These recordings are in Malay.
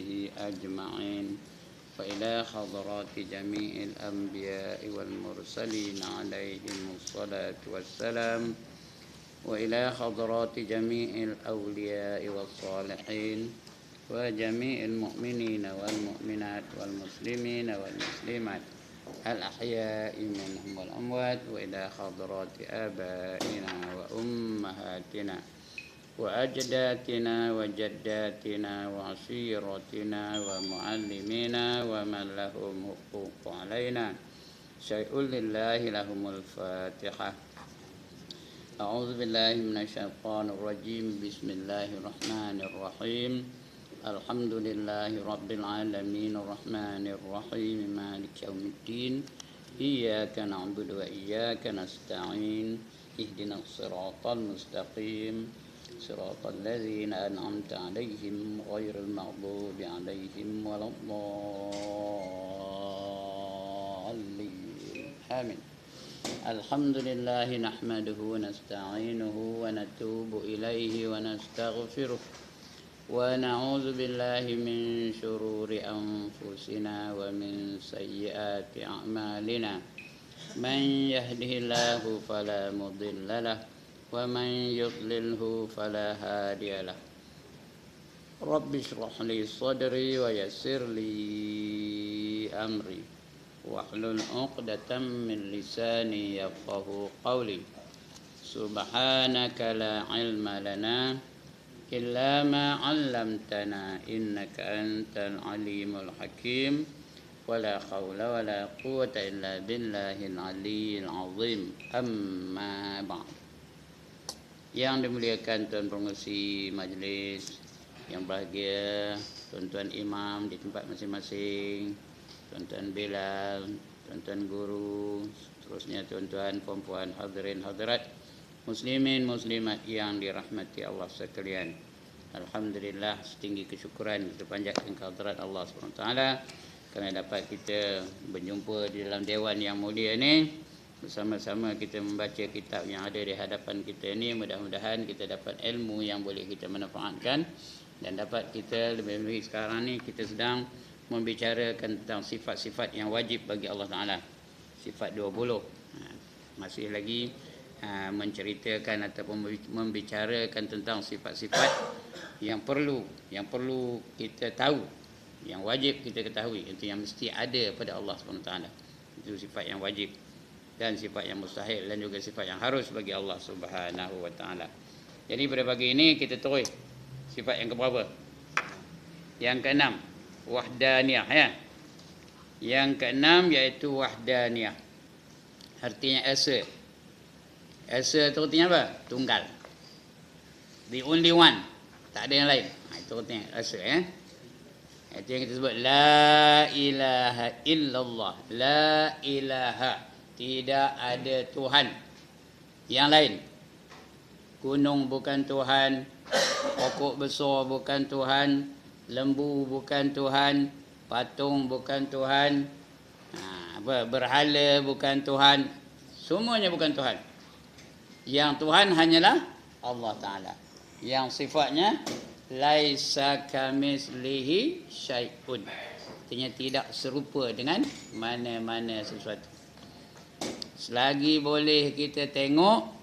وصحبه أجمعين. وإلى حضرات جميع الأنبياء والمرسلين عليهم الصلاة والسلام. وإلى حضرات جميع الأولياء والصالحين وجميع المؤمنين والمؤمنات والمسلمين والمسلمات الأحياء منهم والأموات. وإلى حضرات آبائنا وأمهاتنا وأجدادنا وجداتنا وعشيرتنا ومعلمينا ومن لهم حقوق علينا. شيء لله لهم الفاتحة. أعوذ بالله من الشيطان الرجيم. بسم الله الرحمن الرحيم. الحمد لله رب العالمين الرحمن الرحيم مالك يوم الدين. إياك نعبد وإياك نستعين. اهدنا الصراط المستقيم صراط الذين أنعمت عليهم غير المغضوب عليهم ولا الضالين. آمين. الحمد لله نحمده ونستعينه ونتوب إليه ونستغفره ونعوذ بالله من شرور أنفسنا ومن سيئات أعمالنا. من يهده الله فلا مضل له ومن يضلله فلا هادي له. رب اشرح لي صدري ويسر لي أمري واحلل عقدة من لساني يفقه قولي. سبحانك لا علم لنا إلا ما علمتنا إنك أنت العليم الحكيم. ولا حول ولا قوة إلا بالله العلي العظيم. أما بعد. Yang dimuliakan Tuan Pengerusi Majlis, yang bahagia Tuan-tuan Imam di tempat masing-masing, Tuan-tuan Bilal, Tuan-tuan Guru, seterusnya Tuan-tuan perempuan hadirin hadirat, Muslimin Muslimat yang dirahmati Allah sekalian. Alhamdulillah, setinggi kesyukuran kita panjatkan kehadirat Allah SWT kerana dapat kita berjumpa di dalam dewan yang mulia ini. Bersama-sama kita membaca kitab yang ada di hadapan kita ini. Mudah-mudahan kita dapat ilmu yang boleh kita manfaatkan. Dan dapat kita lebih-lebih sekarang ni kita sedang membicarakan tentang sifat-sifat yang wajib bagi Allah Ta'ala. Sifat 20. Masih lagi menceritakan ataupun membicarakan tentang sifat-sifat yang perlu kita tahu, yang wajib kita ketahui, itu yang mesti ada pada Allah SWT. Itu sifat yang wajib, dan sifat yang mustahil, dan juga sifat yang harus bagi Allah Subhanahu wa taala. Jadi pada pagi ini kita terus sifat yang keberapa? Yang keenam, wahdaniyah ya. Yang keenam iaitu wahdaniyah. Artinya esa. Esa itu artinya apa? Tunggal. The only one. Tak ada yang lain. Itu artinya esa ya. Itu yang kita sebut la ilaha illallah. La ilaha, tidak ada Tuhan yang lain. Gunung bukan Tuhan, pokok besar bukan Tuhan, lembu bukan Tuhan, patung bukan Tuhan, berhala bukan Tuhan, semuanya bukan Tuhan. Yang Tuhan hanyalah Allah Ta'ala, yang sifatnya laisa kamislihi syai'un, artinya tidak serupa dengan mana-mana sesuatu. Selagi boleh kita tengok,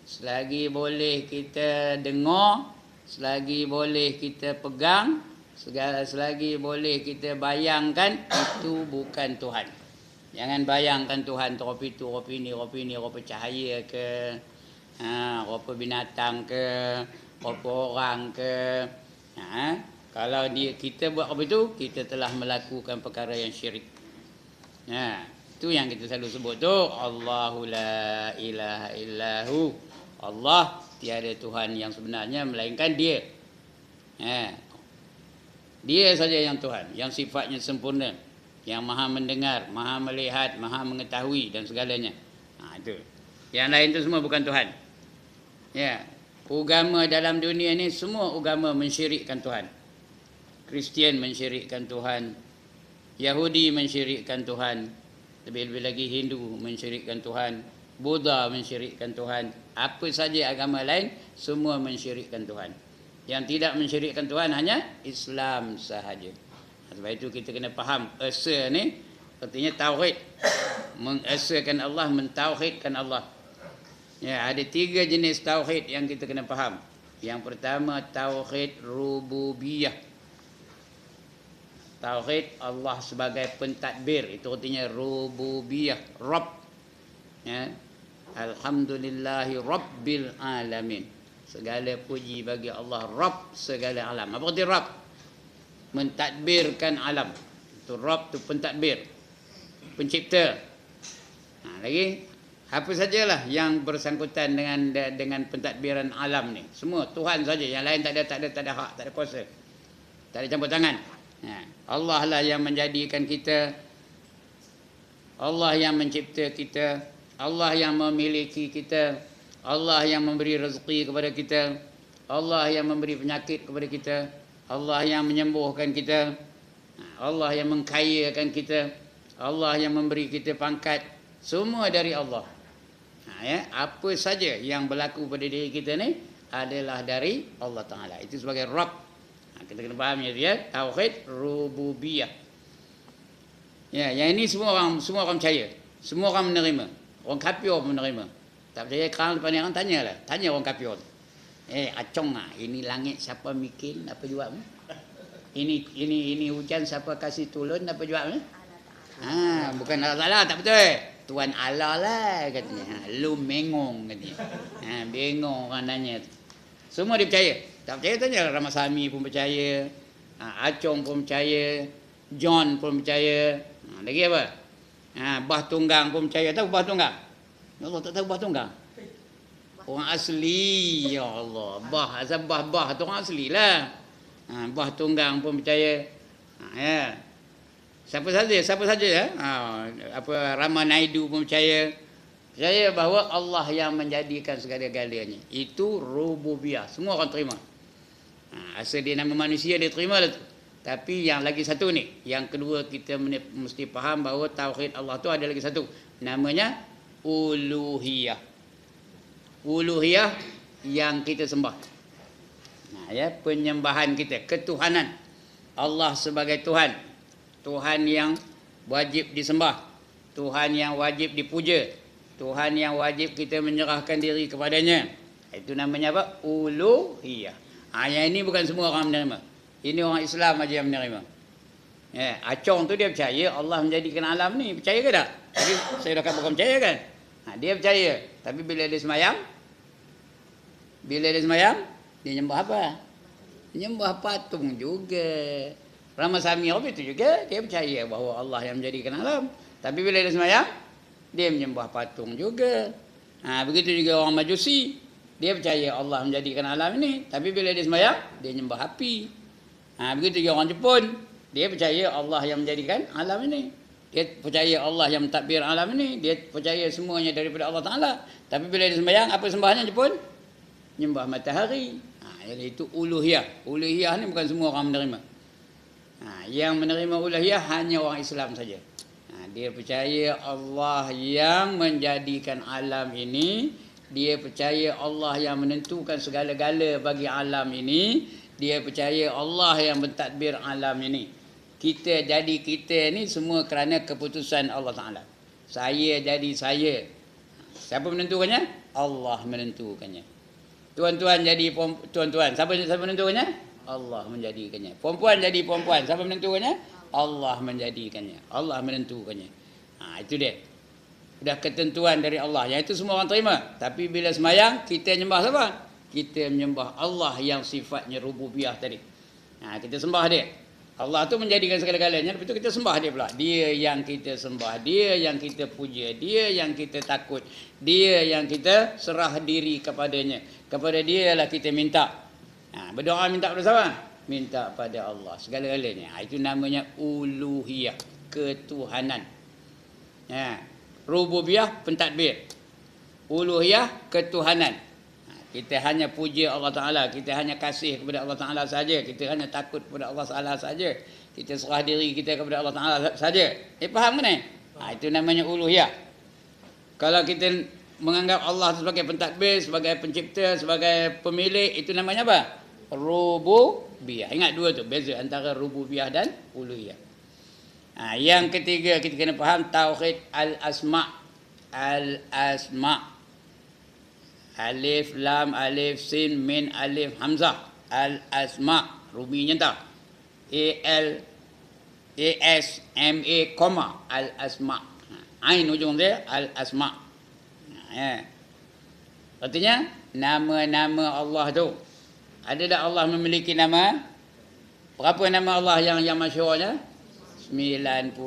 selagi boleh kita dengar, selagi boleh kita pegang, selagi boleh kita bayangkan, itu bukan Tuhan. Jangan bayangkan Tuhan tu rupa ni, rupa cahaya ke, rupa binatang ke, rupa orang ke. Kalau kita buat apa itu, kita telah melakukan perkara yang syirik. Itu yang kita selalu sebut tu, Allahu la ilaha illahu. Allah, tiada Tuhan yang sebenarnya melainkan Dia. Dia saja yang Tuhan, yang sifatnya sempurna, yang maha mendengar, maha melihat, maha mengetahui dan segalanya. Itu. Yang lain tu semua bukan Tuhan. Ya, agama dalam dunia ni semua agama mensyirikkan Tuhan. Kristian mensyirikkan Tuhan, Yahudi mensyirikkan Tuhan, lebih-lebih lagi Hindu mensyirikkan Tuhan, Buddha mensyirikkan Tuhan, apa saja agama lain semua mensyirikkan Tuhan. Yang tidak mensyirikkan Tuhan hanya Islam sahaja. Sebab itu kita kena faham esa ni artinya tauhid. Mengesakan Allah, mentauhidkan Allah. Ya, ada 3 jenis tauhid yang kita kena faham. Yang pertama tauhid rububiyah. Tauhid Allah sebagai pentadbir, itu artinya rububiyah, Rabb. Ya. Alhamdulillahi Rabbil Alamin. Segala puji bagi Allah, Rabb segala alam. Apa arti Rabb? Mentadbirkan alam. Itu Rabb, tu pentadbir, pencipta. Lagi apa sajalah yang bersangkutan dengan pentadbiran alam ni. Semua Tuhan saja, yang lain tak ada hak, tak ada kuasa. Tak ada campur tangan. Allah lah yang menjadikan kita. Allah yang mencipta kita. Allah yang memiliki kita. Allah yang memberi rezeki kepada kita. Allah yang memberi penyakit kepada kita. Allah yang menyembuhkan kita. Allah yang mengkayakan kita. Allah yang memberi kita pangkat. Semua dari Allah. Ya, apa saja yang berlaku pada diri kita ni adalah dari Allah Ta'ala. Itu sebagai Rabb. Kita kena faham ya, tauhid rububiyah. Ya, yang ini semua orang percaya. Semua orang menerima. Orang kafir pun menerima. Tak percaya, kerana depan orang tanyalah. Tanya orang kafir tu. Acong ah, ini langit siapa bikin, apa jawab ni? Ini hujan siapa kasih turun, apa jawab ni? Bukan Allah Ta'ala, tak betul. Tuan Allah lah katanya. Lu mengong katanya. Bengong orang nanya tu. Semua dia percaya. Tak percaya tanya Ramasamy pun percaya. Acong pun percaya. John pun percaya. Lagi apa? Bah Tunggang pun percaya. Tahu Bah Tunggang? Allah tak tahu Bah Tunggang. Orang asli, ya Allah. Asal bah tu orang asli lah. Bah Tunggang pun percaya. Ya. Siapa saja ya. Rama Naidu pun percaya. Percaya bahawa Allah yang menjadikan segala-galanya. Itu rububiyah. Semua orang terima. Asal dia nama manusia dia terima lah tu. Tapi yang lagi satu ni, yang kedua kita mesti faham bahawa tauhid Allah tu ada lagi satu. Namanya uluhiyah. Uluhiyah yang kita sembah. Ya, penyembahan kita, ketuhanan. Allah sebagai Tuhan. Tuhan yang wajib disembah. Tuhan yang wajib dipuja. Tuhan yang wajib kita menyerahkan diri kepadanya. Itu namanya apa? Uluhiyah. Yang ini bukan semua orang menerima. Ini orang Islam aja yang menerima. Ya, Acong tu dia percaya Allah menjadikan alam ni. Percaya ke tak? Tadi saya dah kata bukan percaya kan? Dia percaya. Tapi bila dia semayang, dia nyembah apa? Nyembah patung juga. Ramasamy itu juga dia percaya bahawa Allah yang menjadikan alam. Tapi bila dia semayang, dia menyembah patung juga. Begitu juga orang Majusi. Dia percaya Allah menjadikan alam ini. Tapi bila dia semayang, dia menyembah api. Begitu juga orang Jepun. Dia percaya Allah yang menjadikan alam ini. Dia percaya Allah yang mentadbir alam ini. Dia percaya semuanya daripada Allah Ta'ala. Tapi bila dia sembahyang, apa sembahannya Jepun? Menyembah matahari. Jadi itu uluhiyah. Uluhiyah ni bukan semua orang menerima. Yang menerima uluhiyah hanya orang Islam saja. Dia percaya Allah yang menjadikan alam ini. Dia percaya Allah yang menentukan segala-gala bagi alam ini. Dia percaya Allah yang mentadbir alam ini. Kita ni semua kerana keputusan Allah Ta'ala. Saya jadi saya. Siapa menentukannya? Allah menentukannya. Tuan-tuan jadi tuan-tuan. Siapa menentukannya? Allah menjadikannya. Perempuan jadi perempuan. Siapa menentukannya? Allah menjadikannya. Allah menentukannya. Itu dia. Sudah ketentuan dari Allah. Yang itu semua orang terima. Tapi bila semayang, kita menyembah siapa? Kita menyembah Allah yang sifatnya rububiyah tadi. Kita sembah dia. Allah tu menjadikan segala-galanya. Lepas itu kita sembah dia pula. Dia yang kita sembah. Dia yang kita puja. Dia yang kita takut. Dia yang kita serah diri kepadanya. Kepada dia lah kita minta. Berdoa minta pada siapa? Minta pada Allah. Segala-galanya. Itu namanya uluhiyah. Ketuhanan. Rububiyah pentadbir. Uluhiyah ketuhanan. Kita hanya puja Allah Ta'ala. Kita hanya kasih kepada Allah Ta'ala saja. Kita hanya takut kepada Allah Ta'ala saja. Kita serah diri kita kepada Allah Ta'ala saja. Faham ke ni? Itu namanya uluhiyah. Kalau kita menganggap Allah sebagai pentadbir, sebagai pencipta, sebagai pemilik, itu namanya apa? Rububiyah. rububiyah. Ingat dua tu, beza antara rububiyah dan uluhiyah. Yang ketiga kita kena faham tauhid al-asma'. Al-asma'. Alif lam alif sin min alif hamzah. Al-asma'. Ruminya tak. A-L-A-S-M-A, koma. Al-asma'. Ain ujung dia, al-asma'. Artinya, nama-nama Allah tu. Ada tak Allah memiliki nama? Berapa nama Allah yang masyhurnya? 99.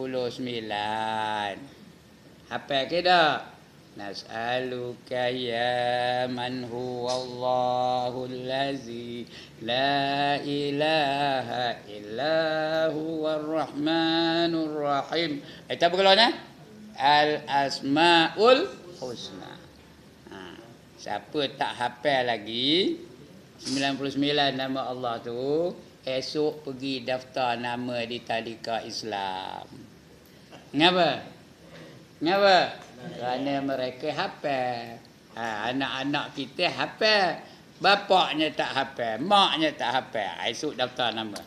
Hafal ke tak? Nas'aluka ya man huwallahu allazi la ilaha illa huwar rahmanur rahim. Itu apa kelawanya? Al-asmaul husna. Siapa tak hafal lagi 99 nama Allah tu, esok pergi daftar nama di tadika Islam. Mengapa? Kerana mereka hafal. Anak-anak kita hafal. Bapaknya tak hafal, maknya tak hafal. Esok daftar nama.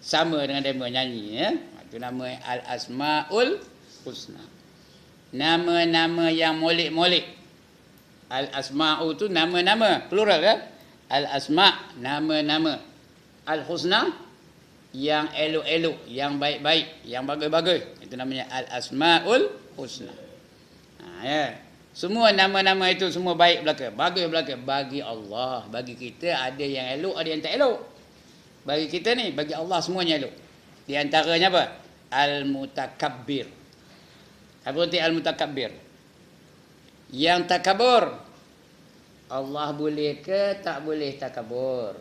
Sama dengan demo nyanyi. Itu nama Al-Asmaul Husna. Nama-nama yang molek-molek. Al-Asma'u tu nama-nama. Plural kan? Al-Asma' nama-nama. Al-Husna yang elok-elok, yang baik-baik, yang bagus-bagus. Itu namanya Al-Asma'ul Husna. Ya. Semua nama-nama itu semua baik belaka, bagus belaka bagi Allah. Bagi kita ada yang elok, ada yang tak elok. Bagi kita ni, bagi Allah semuanya elok. Di antaranya apa? Al-Mutakabbir. Apa arti Al-Mutakabbir? Yang takabur. Allah boleh ke tak boleh takabur?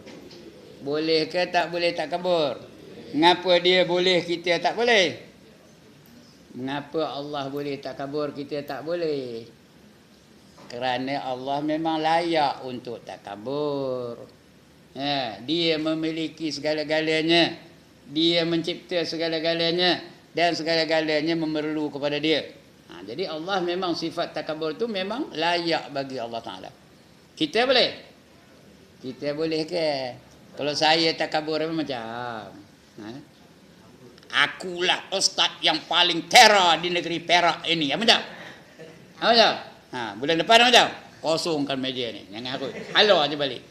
Boleh ke tak boleh takabur? Mengapa dia boleh, kita tak boleh? Mengapa Allah boleh takabur, kita tak boleh? Kerana Allah memang layak untuk takabur. Dia memiliki segala-galanya. Dia mencipta segala-galanya. Dan segala-galanya memerlu kepada dia. Jadi Allah memang sifat takabur tu memang layak bagi Allah Ta'ala. Kita boleh? Kita boleh ke? Kalau saya takabur macam akulah ustaz yang paling terror di negeri Perak ini. Apa macam? Apa macam? Bulan depan macam? Kosongkan meja ni. Jangan aku. Halo aja balik.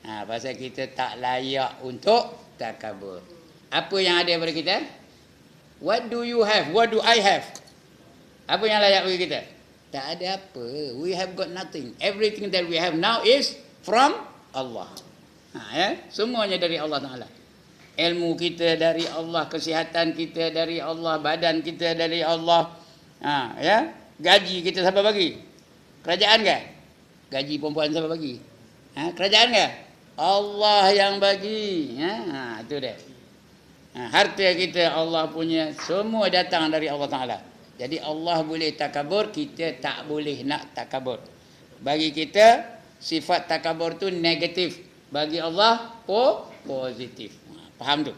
Pasal kita tak layak untuk takabur. Apa yang ada pada kita? What do you have? What do I have? Apa yang layak bagi kita? Tak ada apa. We have got nothing. Everything that we have now is from Allah. Semuanya dari Allah Ta'ala. Ilmu kita dari Allah, kesihatan kita dari Allah, badan kita dari Allah. Gaji kita siapa bagi? Kerajaan ke? Gaji perempuan siapa bagi? Kerajaan ke? Allah yang bagi. Itu dia. Harta kita Allah punya, semua datang dari Allah Ta'ala. Jadi Allah boleh takabur, kita tak boleh nak takabur. Bagi kita, sifat takabur tu negatif. Bagi Allah, positif. Faham tu?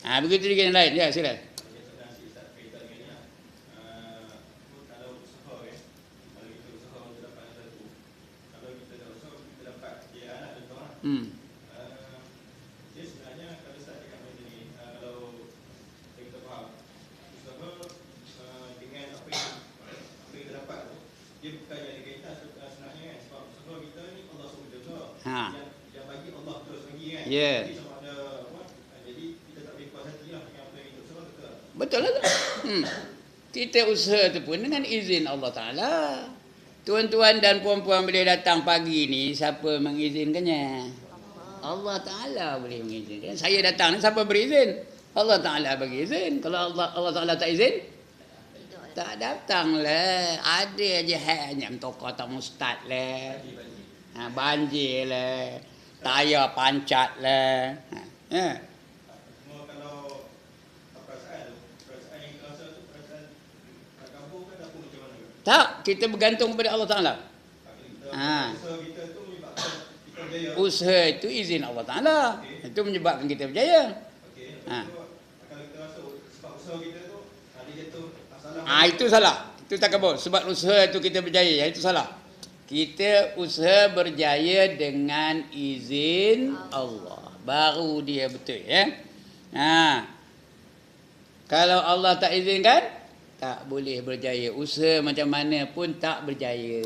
Begitu juga yang lain. Ya, sila. Yang bagi Allah terus bagi kan. Ya. Jadi kita tak boleh puas hati lah dengan apa yang kita usaha betul. Betul lah tu. Kita usaha tu pun dengan izin Allah Ta'ala. Tuan-tuan dan puan-puan boleh datang pagi ni, siapa mengizinkannya? Allah Ta'ala boleh mengizinkan. Saya datang ni siapa berizin? Allah Ta'ala bagi izin. Kalau Allah Ta'ala tak izin, tak datang lah. Ada je hanya tokoh tak mustad lah. Banjir lah, tayar pancat lah. Cuma kalau perasaan yang terasa tu, perasaan takabur kan apa macam mana? Tak, kita bergantung kepada Allah Ta'ala. Usaha kita tu menyebabkan kita berjaya. Usaha itu izin Allah Ta'ala. Itu menyebabkan kita berjaya. Kalau kita rasa sebab usaha kita tu dia jatuh salah. Itu salah. Itu takabur. Sebab usaha itu kita berjaya, itu salah. Kita usaha berjaya dengan izin Allah. baru dia betul ya. Kalau Allah tak izinkan, tak boleh berjaya. Usaha macam mana pun tak berjaya.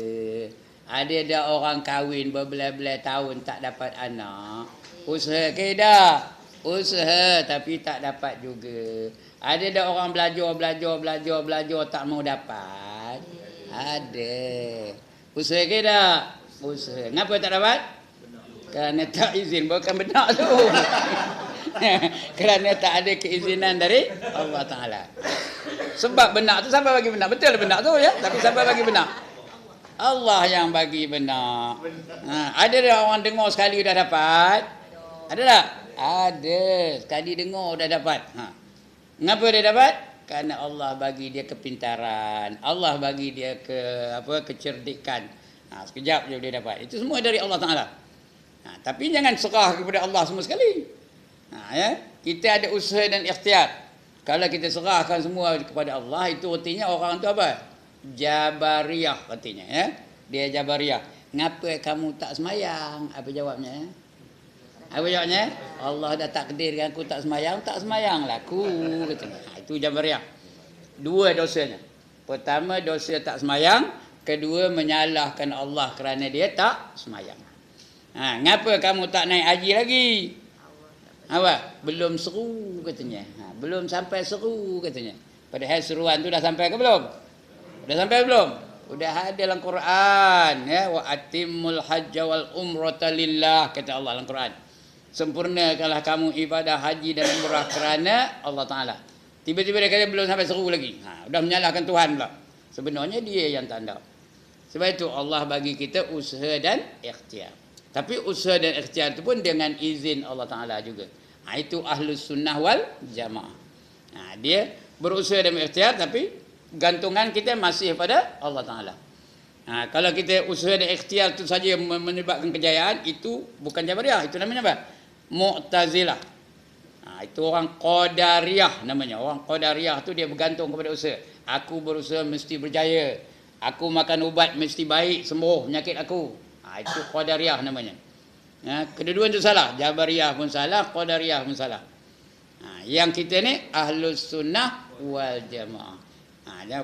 Ada orang kahwin berbelas-belas tahun tak dapat anak. Usaha ke tak? Usaha tapi tak dapat juga. Ada orang belajar tak mau dapat. Ada. Usaha ke tak? Usaha. Kenapa tak dapat? Kerana tak izin, bukan benar tu. Kerana tak ada keizinan dari Allah Ta'ala. Sebab benar tu siapa bagi benar? Betul benar tu ya. Tapi siapa bagi benar? Allah yang bagi benar. Ada dah orang dengar sekali dah dapat? Ada tak? Ada. Sekali dengar dah dapat. Mengapa dia dapat? Kerana Allah bagi dia kepintaran. Allah bagi dia kecerdikan. Sekejap je dia dapat. Itu semua dari Allah Ta'ala. Tapi jangan serah kepada Allah semua sekali. Ya? Kita ada usaha dan ikhtiar. Kalau kita serahkan semua kepada Allah, itu artinya orang tu apa? Jabariyah artinya ya. Dia Jabariyah. Ngapa kamu tak semayang? Apa jawabnya? Apa jawabnya? Allah dah takdirkan aku tak semayang lah aku katanya. Itu Jabariyah. Dua dosanya. Pertama dosa tak semayang, kedua menyalahkan Allah kerana dia tak semayang. Ngapa kamu tak naik haji lagi? Apa? Belum seru katanya. Belum sampai seru katanya. Padahal seruan tu dah sampai ke belum? Dah sampai belum? Udah ada dalam Quran ya, wa atimmul hajja wal umrata lillah kata Allah dalam Quran. Sempurnakanlah kamu ibadah haji dan umrah kerana Allah Taala. Tiba-tiba dia kata belum sampai seru lagi. Udah menyalahkan Tuhan pula. Sebenarnya dia yang tanda. Sebab itu Allah bagi kita usaha dan ikhtiar. Tapi usaha dan ikhtiar itu pun dengan izin Allah Ta'ala juga. Itu Ahlus Sunnah wal Jamaah. Dia berusaha dan ikhtiar tapi gantungan kita masih pada Allah Ta'ala. Kalau kita usaha dan ikhtiar itu saja menyebabkan kejayaan, itu bukan Jabariyah. Itu namanya apa? Mu'tazilah. Itu orang Qadariyah namanya. Orang Qadariyah tu dia bergantung kepada usaha. Aku berusaha mesti berjaya. Aku makan ubat mesti baik, sembuh penyakit aku. Itu Qadariyah namanya. Kedua-dua itu salah. Jabariyah pun salah, Qadariyah pun salah. Yang kita ni Ahlus Sunnah wal Jamaah.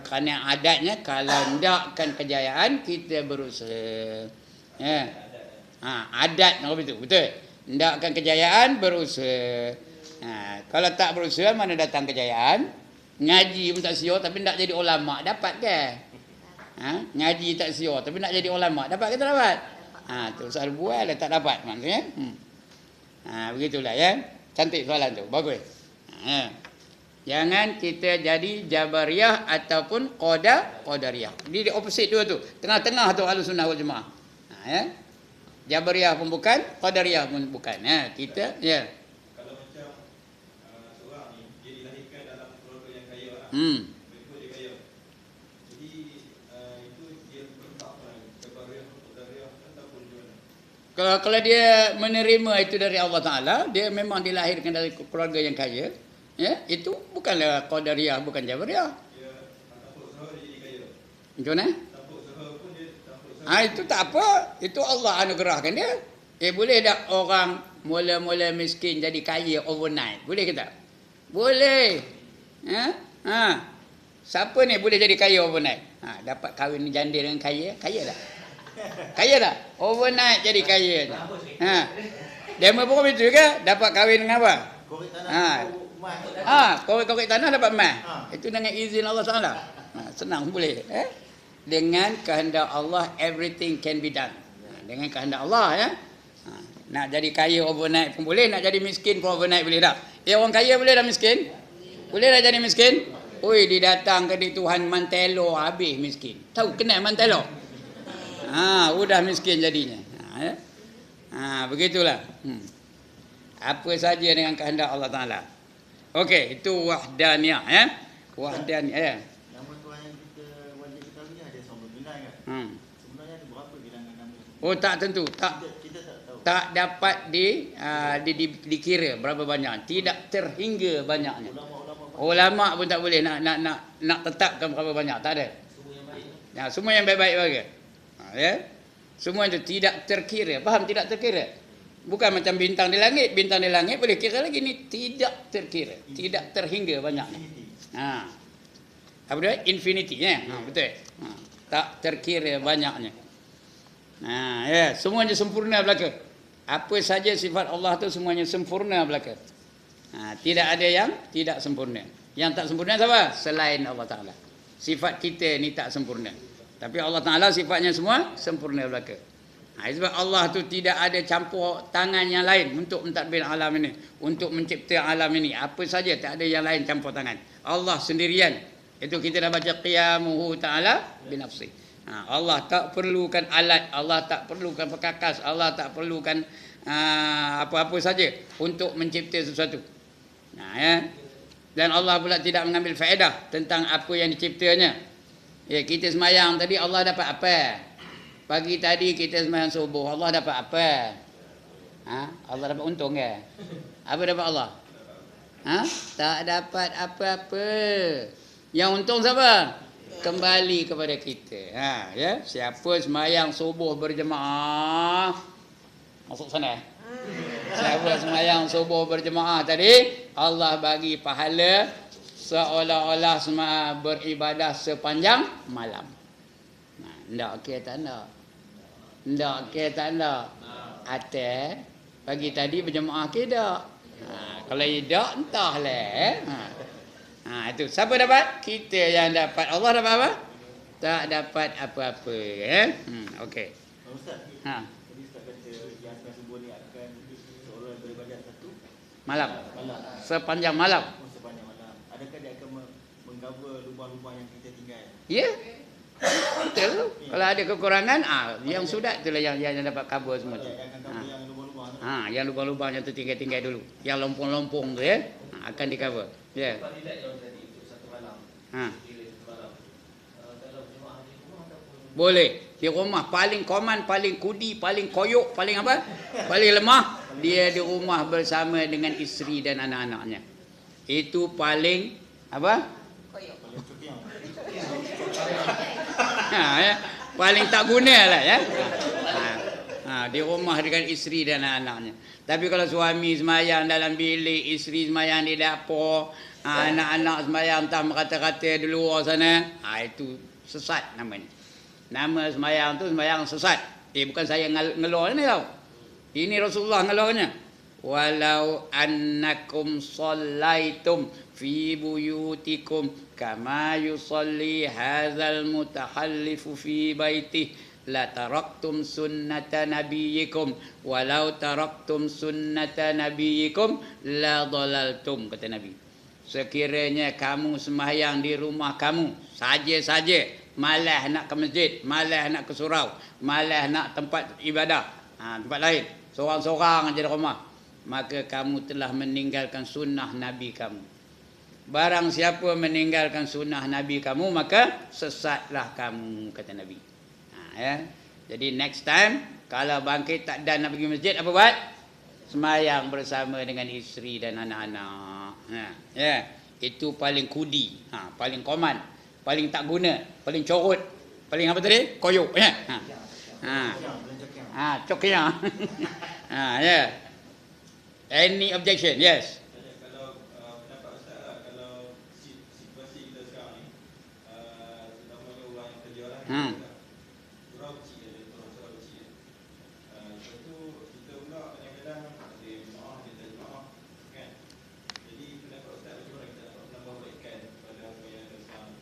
Kerana adatnya kalau ndakkan kejayaan kita berusaha. Adat macam itu, betul. Ndakkan kejayaan berusaha. Kalau tak berusaha mana datang kejayaan? Ngaji pun tak siap tapi nak jadi ulama dapat ke? Ngaji tak siap tapi nak jadi ulama dapat ke tak dapat? Tu soal bual tak dapat maksudnya. Begitulah ya. Cantik soalan tu. Bagus. Jangan kita jadi Jabariyah ataupun Qadariyah. Dia opposite dua tu. Tengah-tengah tu Ahlus Sunnah wal Jamaah. Ya. Jabariyah pun bukan, Qadariyah pun bukan. Kita ya. Kalau macam seorang ni dia dilahirkan dalam keluarga yang kaya lah. Berikut dia kaya. Jadi itu dia bertaklah Jabariyah, Qadariyah ataupun gimana? Kalau dia menerima itu dari Allah Ta'ala, dia memang dilahirkan dari keluarga yang kaya, ya, itu bukanlah Qadariyah, bukan Jabariyah. Dia tanpa usaha dia jadi kaya. Macam mana? Tanpa usaha pun dia tanpa usaha. Itu tak apa, itu Allah anugerahkan dia. Boleh tak orang mula-mula miskin jadi kaya overnight? Boleh ke tak? Boleh. Siapa ni boleh jadi kaya overnight? Dapat kahwin janda dengan kaya, kaya tak? Kaya tak? Overnight jadi kaya. Demo pun begitu ke? Dapat kahwin dengan apa? Korek tanah. Korek tanah dapat emas. Itu dengan izin Allah Taala. Senang boleh. Dengan kehendak Allah everything can be done. Dengan kehendak Allah ya. Nak jadi kaya overnight pun boleh, nak jadi miskin pun overnight boleh tak? Orang kaya boleh dah miskin? Boleh dah jadi miskin? Oi, dia datang ke di Tuhan Mantelo habis miskin. Tahu kenal Mantelo? Udah miskin jadinya. Begitulah. Apa saja dengan kehendak Allah Taala. Okey, itu wahdaniyah ya. Wahdaniyah ya. Nama Tuhan yang kita wajib ketahui ada 99 kan? Sebenarnya ada berapa bilangan nama? Oh, tak tentu. Kita tak tahu. Tak dapat dikira berapa banyak. Tidak terhingga banyaknya. Ulama pun tak boleh nak tetapkan berapa banyak. Tak ada. Semua yang baik-baik bagi. Ya. Semua itu tidak terkira. Faham tidak terkira? Bukan macam bintang di langit. Bintang di langit boleh kira lagi, ni tidak terkira, tidak terhingga banyaknya. Ha. Apa dia? Infinity ya. Ha, betul. Ha. Tak terkira banyaknya. Ha, ya, semuanya sempurna belaka. Apa saja sifat Allah tu semuanya sempurna belaka. Ha, tidak ada yang tidak sempurna. Yang tak sempurna siapa? Selain Allah Ta'ala. Sifat kita ni tak sempurna. Tapi Allah Ta'ala sifatnya semua sempurna belaka. Ha, sebab Allah tu tidak ada campur tangan yang lain untuk mentadbir alam ini, untuk mencipta alam ini. Apa saja, tak ada yang lain campur tangan. Allah sendirian. Itu kita dah baca qiyamuhu ta'ala binafsi. Ha, Allah tak perlukan alat, Allah tak perlukan perkakas, Allah tak perlukan apa-apa saja untuk mencipta sesuatu. Nah, ya. Dan Allah pula tidak mengambil faedah tentang apa yang diciptanya. Ya, kita semayang tadi Allah dapat apa? Pagi tadi kita semayang subuh, Allah dapat apa? Ha? Allah dapat untung ke? Apa dapat Allah? Ha? Tak dapat apa-apa. Yang untung siapa? Kembali kepada kita. Ha, ya? Siapa semayang subuh berjemaah? Masuk sana. Siapa semayang subuh berjemaah tadi, Allah bagi pahala seolah-olah semua beribadah sepanjang malam. Nah, ndak okey tak ndak? Ndak okey tak ndak? Atas pagi tadi berjemaah ke tak? Ha, kalau tidak entahlah. Ha, itu siapa dapat? Kita yang dapat. Allah dapat apa? Tak dapat apa-apa. Okey. Ustaz. Ha. Tadi Ustaz kata yang semayang subuh ni akan seolah beribadah satu Malam. malam. Sepanjang malam. Sepanjang malam. Adakah dia akan mengcover lubang-lubang yang kita tinggal? Ya. Betul. Kalau ada kekurangan, yang sudah itulah yang dapat cover semua tu. Yang akan cover yang lubang-lubang tu. Yang lubang-lubang yang tertinggal-tinggal dulu. Yang lompong-lompong tu ya, akan di cover. Ya. Ha. Boleh. Di rumah paling koman, paling kudi, paling koyok, paling apa? Paling lemah, dia di rumah bersama dengan isteri dan anak-anaknya. Itu paling apa? Ya. Paling tak guna lah ya. Di rumah dengan isteri dan anak-anaknya. Tapi kalau suami semayang dalam bilik, isteri semayang di dapur, anak-anak semayang entah merata-rata di luar sana, itu sesat namanya. Nama semayang tu semayang sesat. Bukan saya ngeluar ni tau. Ini Rasulullah ngeluarnya. Walau annakum sallaitum fi buyutikum kama yusalli hadzal mutahallifu fi baitih la taraktum sunnata nabiyikum walau taraktum sunnata nabiyikum la dhalaltum, kata Nabi. Sekiranya kamu sembahyang di rumah kamu saja-saja, malah nak ke masjid, malah nak ke surau, malah nak tempat ibadah, tempat lain, seorang-seorang aja di rumah, maka kamu telah meninggalkan sunnah Nabi kamu. Barang siapa meninggalkan sunnah Nabi kamu, maka sesatlah kamu, kata Nabi. Ya. Jadi next time kalau bangkit tak dan nak pergi masjid, apa buat? Semayang bersama dengan isteri dan anak-anak. Ya. Itu paling kudi, paling koman, paling tak guna, paling corot, paling apa tadi? Koyok ya. Coknya. Ya. Any objection? Yes. Kalau pendapat Ustaz lah, kalau situasi kita sekarang ni, terutamanya orang yang kerja orang, surau kecil je, surau kecil. Lepas tu kita pula kadang-kadang ada jemaah, dia tak jemaah, kan? Jadi pendapat Ustaz macam mana kita dapat menambahbaikan pada apa yang ada sekarang,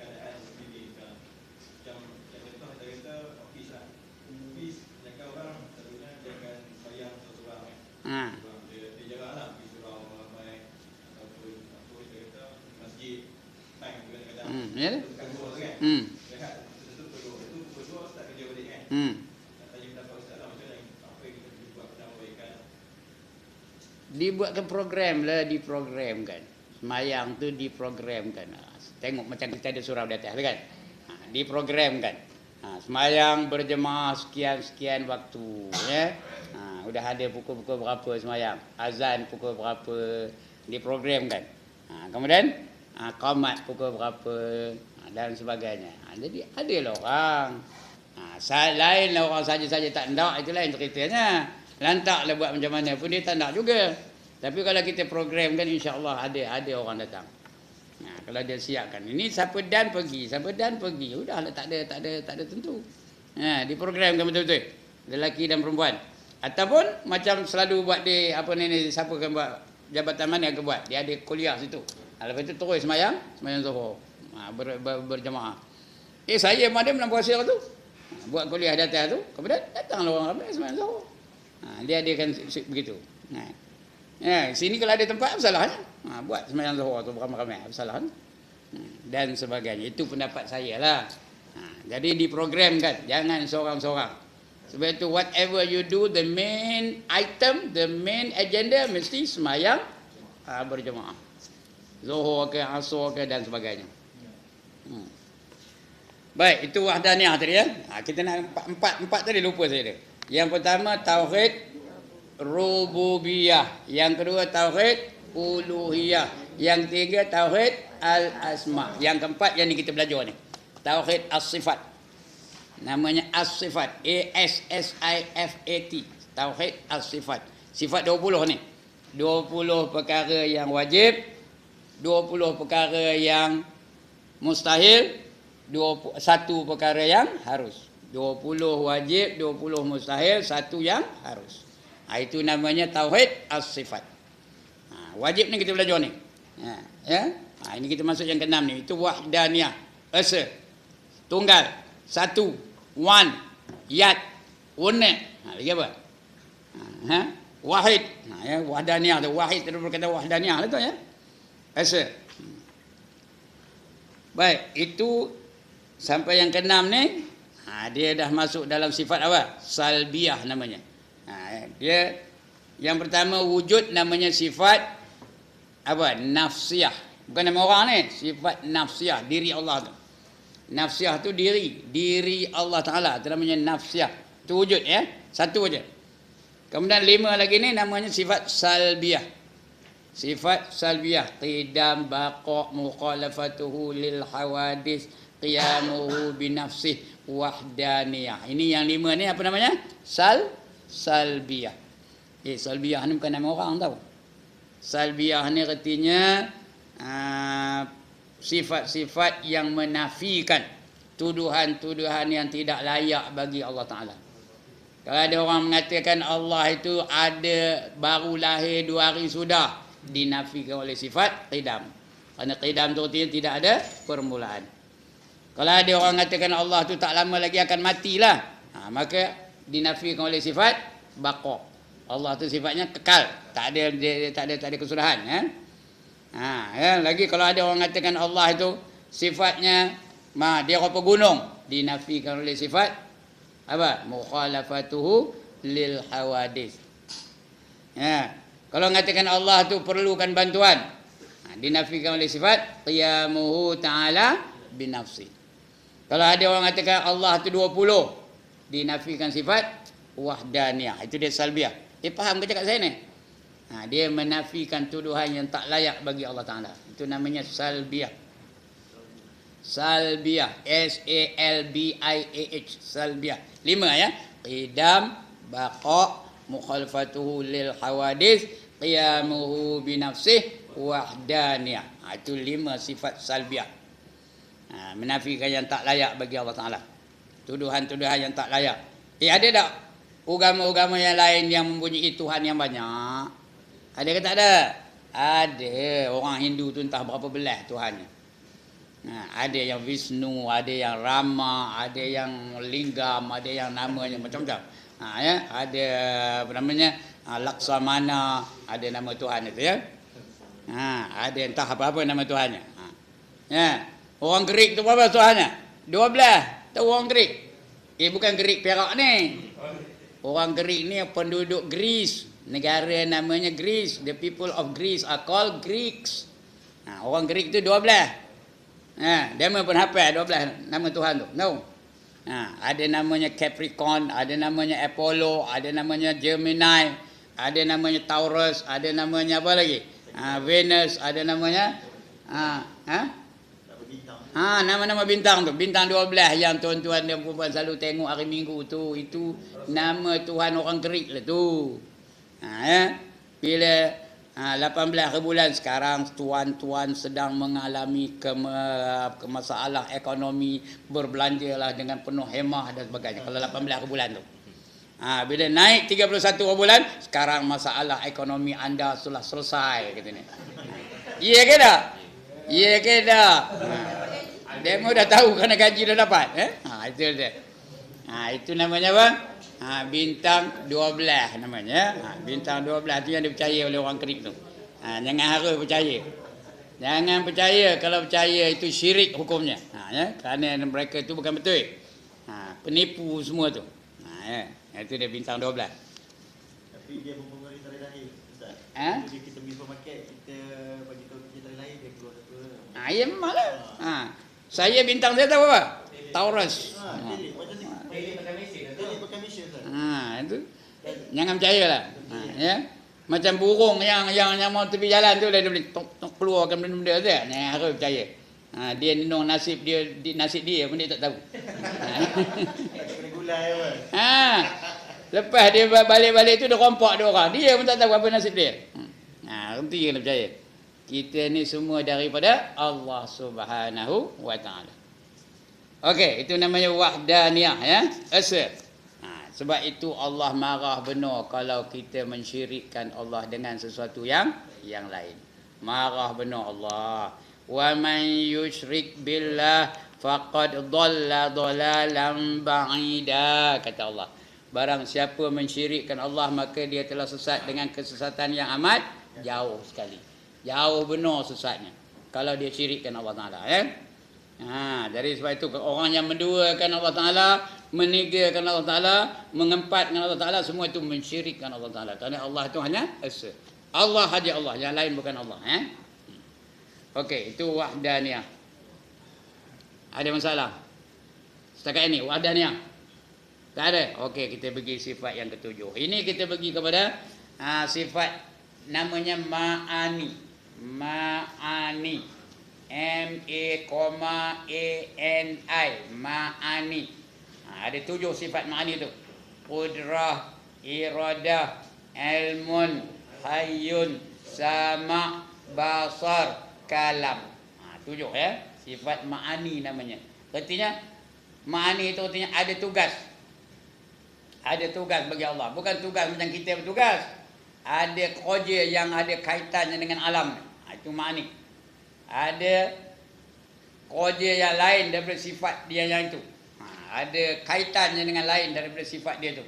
keadaan seperti ni sekarang. Macam contoh kata-kata ofis lah. Ofis, jangan orang selalunya jangan sayang seorang kan. Dia jarak lah pergi surau ramai ataupun apa kita kata masjid time kadang-kadang. Ya. Dekat luar kan. Rehat tentu pukul 2. Itu pukul 2 start kerja balik kan. Nak tanya pendapat Ustaz lah macam mana apa yang kita perlu buat penambahbaikan. Dibuatkan program lah, diprogramkan. Semayang tu diprogramkan. Tengok macam kita ada surau di atas kan. Diprogramkan. Semayang berjemaah sekian-sekian waktu ya. Udah ada pukul-pukul berapa semayang, azan pukul berapa, diprogramkan. Kemudian qamat pukul berapa dan sebagainya. Jadi adalah orang. Lain lah orang saja-saja tak ndak, itu lain ceritanya. Lantaklah buat macam mana pun dia tak nak juga. Tapi kalau kita programkan, insya-Allah ada orang datang. Kalau dia siapkan. Ini siapa dan pergi, Udahlah tak ada tentu. Diprogramkan betul-betul. Lelaki dan perempuan. Ataupun macam selalu buat dia siapa akan buat jabatan mana akan buat. Dia ada kuliah situ. Lepas itu terus sembahyang Zuhur. Berjemaah. Saya ada bulan puasa tu. Buat kuliah di atas tu, kemudian datanglah orang ramai sembahyang Zuhur. Dia adakan begitu. Sini kalau ada tempat apa salahnya? Buat sembahyang Zuhur tu beramai-ramai, apa salahnya? Dan sebagainya. Itu pendapat saya lah. Jadi diprogramkan, jangan seorang-seorang. Sebab itu whatever you do, the main item, the main agenda mesti sembahyang berjemaah. Zuhur ke, Asar ke dan sebagainya. Baik, itu wahdaniyah tadi ya. Kita nak empat tadi lupa saya dia. Yang pertama tauhid rububiyah, yang kedua tauhid uluhiyah, yang ketiga tauhid al-asma, yang keempat yang ni kita belajar ni. Tauhid as-sifat. Namanya as-sifat, ASSIFAT. Tauhid as-sifat. Sifat 20 ni. 20 perkara yang wajib, 20 perkara yang mustahil, 1 perkara yang harus. 20 wajib, 20 mustahil, 1 yang harus. Itu namanya tauhid as-sifat. Wajib ni kita belajar ni. Ini kita masuk yang ke-6 ni. Itu wahdaniyah. Esa. Tunggal. Satu. One. Yad. Unik. Lagi apa? Wahid. Wahdaniyah tu. Wahid tu berkata wahdaniyah lah tu ya. Esa. Baik. Itu sampai yang ke-6 ni. Dia dah masuk dalam sifat apa? Salbiyah namanya. Dia yang pertama wujud namanya sifat apa? Nafsiyah. Bukan nama orang ni, sifat nafsiyah, diri Allah tu. Nafsiyah tu diri Allah Taala, itu namanya nafsiyah. Tu wujud ya. Satu aja. Kemudian 5 lagi ni namanya sifat salbiyah. Sifat salbiyah, qidam, baqa, mukhalafatuhu lil hawadis, qiyamuhu binafsih, wahdaniyah. Ini yang 5 ni apa namanya? Salbiyah. Salbiyah ni bukan nama orang tau. Salbiyah ni artinya sifat-sifat yang menafikan tuduhan-tuduhan yang tidak layak bagi Allah Ta'ala. Kalau ada orang mengatakan Allah itu ada baru lahir 2 hari sudah, dinafikan oleh sifat qidam. Kerana qidam tu artinya tidak ada permulaan. Kalau ada orang mengatakan Allah tu tak lama lagi akan matilah, maka dinafikan oleh sifat baqa. Allah tu sifatnya kekal, tak ada kesudahan lagi kalau ada orang mengatakan Allah itu sifatnya dia rupa gunung, dinafikan oleh sifat apa? Mukhalafatuhu lil hawadis. Kalau mengatakan Allah tu perlukan bantuan, dinafikan oleh sifat qiyamuhu ta'ala binafsi. Kalau ada orang mengatakan Allah tu 20, dinafikan sifat wahdaniyah. Itu dia salbiyah. Faham ke cakap saya ni? Dia menafikan tuduhan yang tak layak bagi Allah Ta'ala. Itu namanya salbiyah. Salbiyah. S-A-L-B-I-A-H. Salbiyah. 5 ya. Qidam, baqa, mukhalafatuhu lil hawadis, qiyamuhu binafsih, wahdaniyah. Itu 5 sifat salbiyah. Menafikan yang tak layak bagi Allah Ta'ala. Tuduhan-tuduhan yang tak layak. Ada tak agama-agama yang lain yang mempunyai Tuhan yang banyak? Ada ke tak ada? Ada. Orang Hindu tu entah berapa belah Tuhannya. Ada yang Vishnu, ada yang Rama, ada yang Lingam, ada yang namanya macam-macam. Ada apa namanya? Laksamana, ada nama Tuhan itu ya. Ada entah apa-apa nama Tuhannya. Orang Greek tu berapa Tuhannya? 12. Tahu orang Greek? Bukan Greek Perak ni. Orang Greek ni penduduk Greece. Negara namanya Greece. The people of Greece are called Greeks. Orang Greek tu 12. Dia pun hafal 12 nama Tuhan tu. No. Ada namanya Capricorn, ada namanya Apollo, ada namanya Gemini, ada namanya Taurus, ada namanya apa lagi? Venus, ada namanya bintang. Nama-nama bintang tu. Bintang 12 yang tuan-tuan dan puan selalu tengok hari Minggu tu. Itu nama Tuhan orang Kerik lah tu. Ya. Bila 18 bulan sekarang tuan-tuan sedang mengalami masalah ekonomi, berbelanja lah dengan penuh hemah dan sebagainya. Kalau 18 bulan tu. Bila naik 31 bulan, sekarang masalah ekonomi anda sudah selesai katanya. Iya ke tak? Iya ke tak? Demo dah tahu kerana gaji dah dapat. Itu dia. Itu namanya apa? Bintang 12 namanya. Bintang 12 tu yang dipercaya oleh orang Kerik tu. Jangan harus percaya. Jangan percaya. Kalau percaya itu syirik hukumnya. Ya? Kerana mereka itu bukan betul. Penipu semua tu. Itu dia bintang 12. Tapi dia mempengaruhi tarikh lahir, Ustaz. Jadi kita pergi supermarket, kita bagi tahu kita tarikh lahir, dia keluar satu. Ya memang lah. Saya bintang saya tahu apa? Taurus. Daily pakai mesin, Ustaz. Itu. Jangan percayalah. Ya. Macam burung yang mau tepi jalan tu dia boleh keluarkan benda-benda tu. Harus percaya. Dia minum nasib dia pun dia tak tahu. Kena gulai apa? Lepas dia balik-balik tu dia rompak dia orang. Dia pun tak tahu apa nasib dia. Nanti kena percaya. Kita ni semua daripada Allah Subhanahu wa taala. Okey, itu namanya wahdaniyah ya. Asal. Sebab itu Allah marah benar kalau kita mensyirikkan Allah dengan sesuatu yang lain. Marah benar Allah. Wa man yusyrik billah faqad dhalla dhalalan ba'ida, kata Allah. Barang siapa mensyirikkan Allah maka dia telah sesat dengan kesesatan yang amat jauh sekali. Jauh benar sesatnya kalau dia syirikkan Allah Taala ya. Dari sebab itu orang yang menduakan Allah Taala, meninggalkan Allah Taala, mengempatkan Allah Taala, semua itu mensyirikkan Allah Taala. Kerana Allah itu hanya esa. Allah saja Allah, yang lain bukan Allah ya. Okey, itu wahdaniyah. Ada masalah? Setakat ini wahdaniyah. Tak ada. Okey, kita pergi sifat yang ketujuh. Ini kita pergi kepada sifat namanya ma'ani. Ma'ani. M-A-A-N-I. Ma'ani. Ada 7 sifat ma'ani tu. Qudrah, iradah, ilmun, hayyun, sama', basar, kalam. 7 ya. Sifat ma'ani namanya. Artinya ma'ani itu artinya ada tugas. Ada tugas bagi Allah. Bukan tugas macam kita bertugas. Ada kerja yang ada kaitannya dengan alam. Itu ma'ani. Ada kerja yang lain daripada sifat dia yang itu. Ada kaitannya dengan lain daripada sifat dia tu.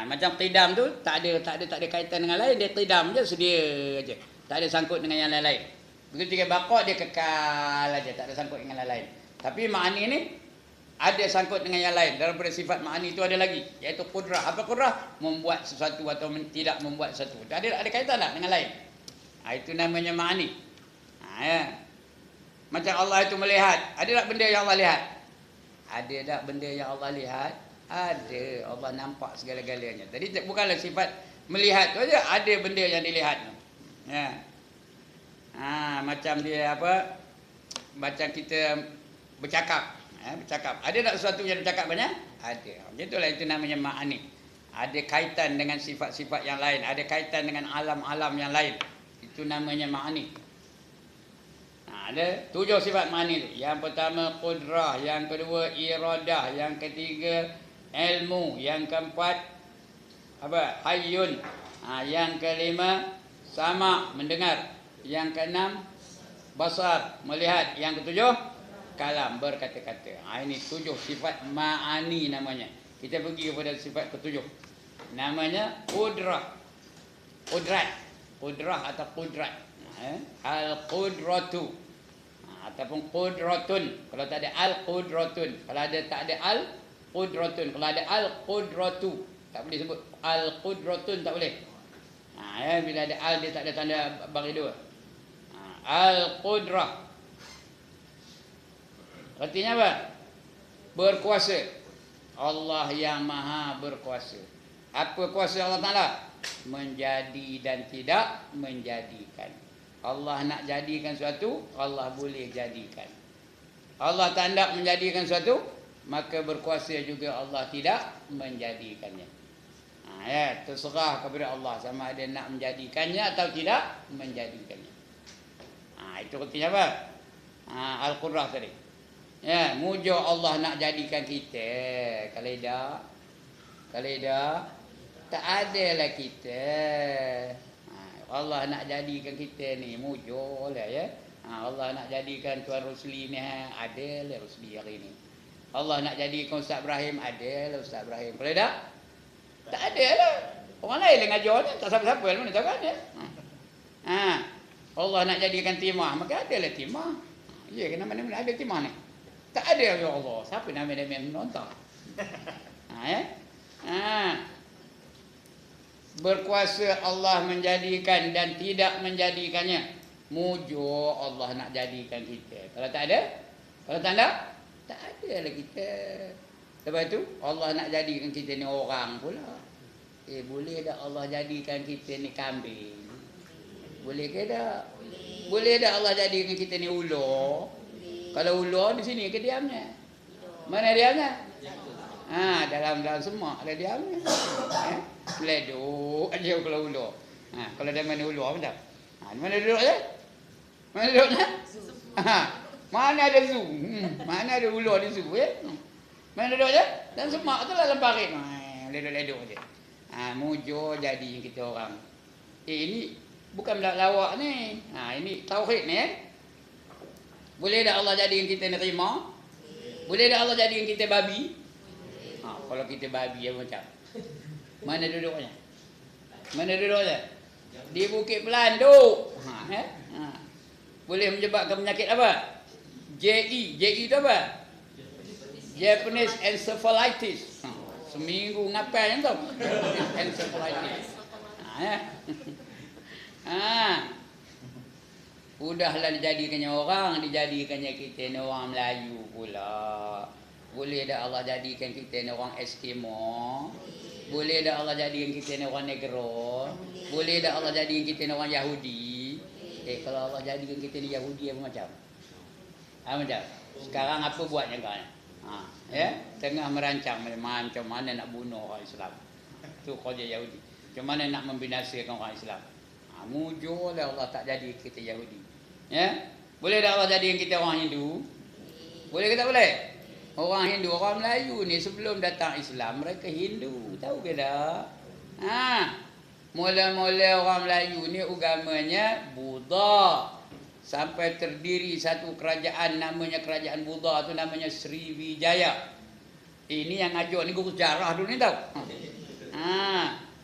Macam qidam tu tak ada kaitan dengan lain, dia qidam je, sedia aja. Tak ada sangkut dengan yang lain-lain. Begitu juga baqa dia kekal aja, tak ada sangkut dengan yang lain. Tapi ma'ani ni ada sangkut dengan yang lain. Daripada sifat ma'ani itu ada lagi, iaitu qudrah. Apa qudrah? Membuat sesuatu atau tidak membuat sesuatu. Ada kaitan tak dengan lain? Itu namanya ma'ani. Ya. Macam Allah itu melihat. Ada tak benda yang Allah lihat? Ada tak benda yang Allah lihat? Ada. Allah nampak segala-galanya. Jadi bukanlah sifat melihat tu aja, ada benda yang dilihat. Ya. Macam dia apa? Macam kita bercakap. Bercakap. Ada tak sesuatu yang bercakap banyak? Ada. Macam itulah, itu namanya ma'ani. Ada kaitan dengan sifat-sifat yang lain, ada kaitan dengan alam-alam yang lain. Itu namanya ma'ani. Ada 7 sifat ma'ani tu. Yang pertama qudrah, yang kedua iradah, yang ketiga ilmu, yang keempat apa? Hayyun. Yang kelima sama, mendengar. Yang keenam basar, melihat. Yang ketujuh kalam, berkata-kata. Ini 7 sifat ma'ani namanya. Kita pergi kepada sifat ketujuh. Namanya qudrah. Qudrah atau qudrat. Al-qudratu. Ataupun qudratun. Kalau tak ada al-qudratun. Kalau ada tak ada al-qudratun. Kalau ada al-qudratu, tak boleh sebut al-qudratun, tak boleh. Bila ada al, dia tak ada tanda bagi dua. Al-qudrah. Artinya apa? Berkuasa. Allah yang maha berkuasa. Apa kuasa Allah Ta'ala? Menjadi dan tidak menjadikan. Allah nak jadikan sesuatu, Allah boleh jadikan. Allah tak hendak menjadikan sesuatu, maka berkuasa juga Allah tidak menjadikannya. Ya, terserah kepada Allah sama ada nak menjadikannya atau tidak menjadikannya. Itu artinya apa? Al-Qur'ah tadi. Ya, mujo Allah nak jadikan kita. Kalau dah tak ada lah kita. Allah nak jadikan kita ni mujo lah ya. Allah nak jadikan Tuan Rusli ni ada lah Rusli hari ni. Allah nak jadikan Ustaz Ibrahim ada lah Ustaz Ibrahim. Kalau dah tak ada lah. Orang lain yang ngajar ni tak siapa-siapa lah mana tahu kan ya. Allah nak jadikan timah, maka ada lah timah. Ya, kenapa mana-mana ada timah ni? Tak ada ya Allah. Siapa nama-nama yang menonton? Ya. Berkuasa Allah menjadikan dan tidak menjadikannya. Mujo Allah nak jadikan kita. Kalau tak ada, tak ada lah kita. Lepas tu Allah nak jadikan kita ni orang pula. Boleh tak Allah jadikan kita ni kambing? Boleh ke tak? Boleh tak Allah jadikan kita ni ular? Kalau ular di sini ke diamnya? Mana diamnya? Dalam semak ada diamnya. Meleduk aja kalau ular. Kalau dia mana ular apa tak? Mana duduk je? Mana duduknya? Mana ada zoo? Mana ada ular di zoo ya? Mana duduk je? Dan semak tu dalam parit. Leduk-leduk je. Mujo jadi kita orang. Ini bukan lawak ni. Ini tauhid ni. Boleh tak Allah jadikan kita nerima? Boleh tak Allah jadikan kita babi? Kalau kita babi apa macam? Mana duduknya? Mana duduknya? Di Bukit Pelanduk. Boleh menyebabkan penyakit apa? JE itu apa? Japanese encephalitis. Seminggu ngapain tu? Encephalitis. Udahlah dijadikannya orang, dijadikannya kita ni orang Melayu pula. Boleh dah Allah jadikan kita ni orang Eskimo. Boleh dah Allah jadikan kita ni orang Negro. Boleh dah Allah jadikan kita ni orang Yahudi. Kalau Allah jadikan kita ni Yahudi apa macam? Macam? Sekarang apa buatnya kau ni? Ya, tengah merancang macam mana nak bunuh orang Islam. Tu kerja Yahudi. Macam mana nak membinasakan orang Islam. Mujur lah Allah tak jadi kita Yahudi. Ya? Boleh tak Allah jadikan kita orang Hindu? Boleh ke tak boleh? Orang Hindu, orang Melayu ni sebelum datang Islam mereka Hindu. Tahu ke tak? Mula-mula orang Melayu ni agamanya Buddha. Sampai terdiri satu kerajaan namanya kerajaan Buddha tu namanya Sriwijaya. Ini yang ngajar ni guru sejarah dulu ni tahu.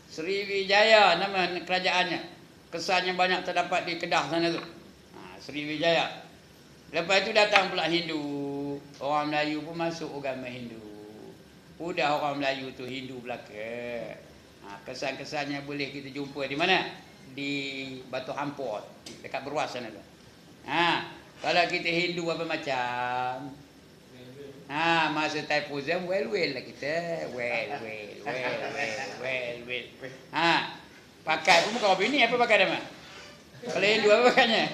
Sriwijaya nama kerajaannya. Kesannya banyak terdapat di Kedah sana tu. Sriwijaya. Lepas itu datang pula Hindu. Orang Melayu pun masuk agama Hindu. Udah orang Melayu tu Hindu belaka. Kesan-kesannya boleh kita jumpa di mana? Di Batu Hampor. Dekat Beruas sana tu. Kalau kita Hindu apa macam? Masa Taipusam well lah kita. Well. Pakai pun bukan apa ini, apa pakai nama? Kalau Hindu apa pakainya?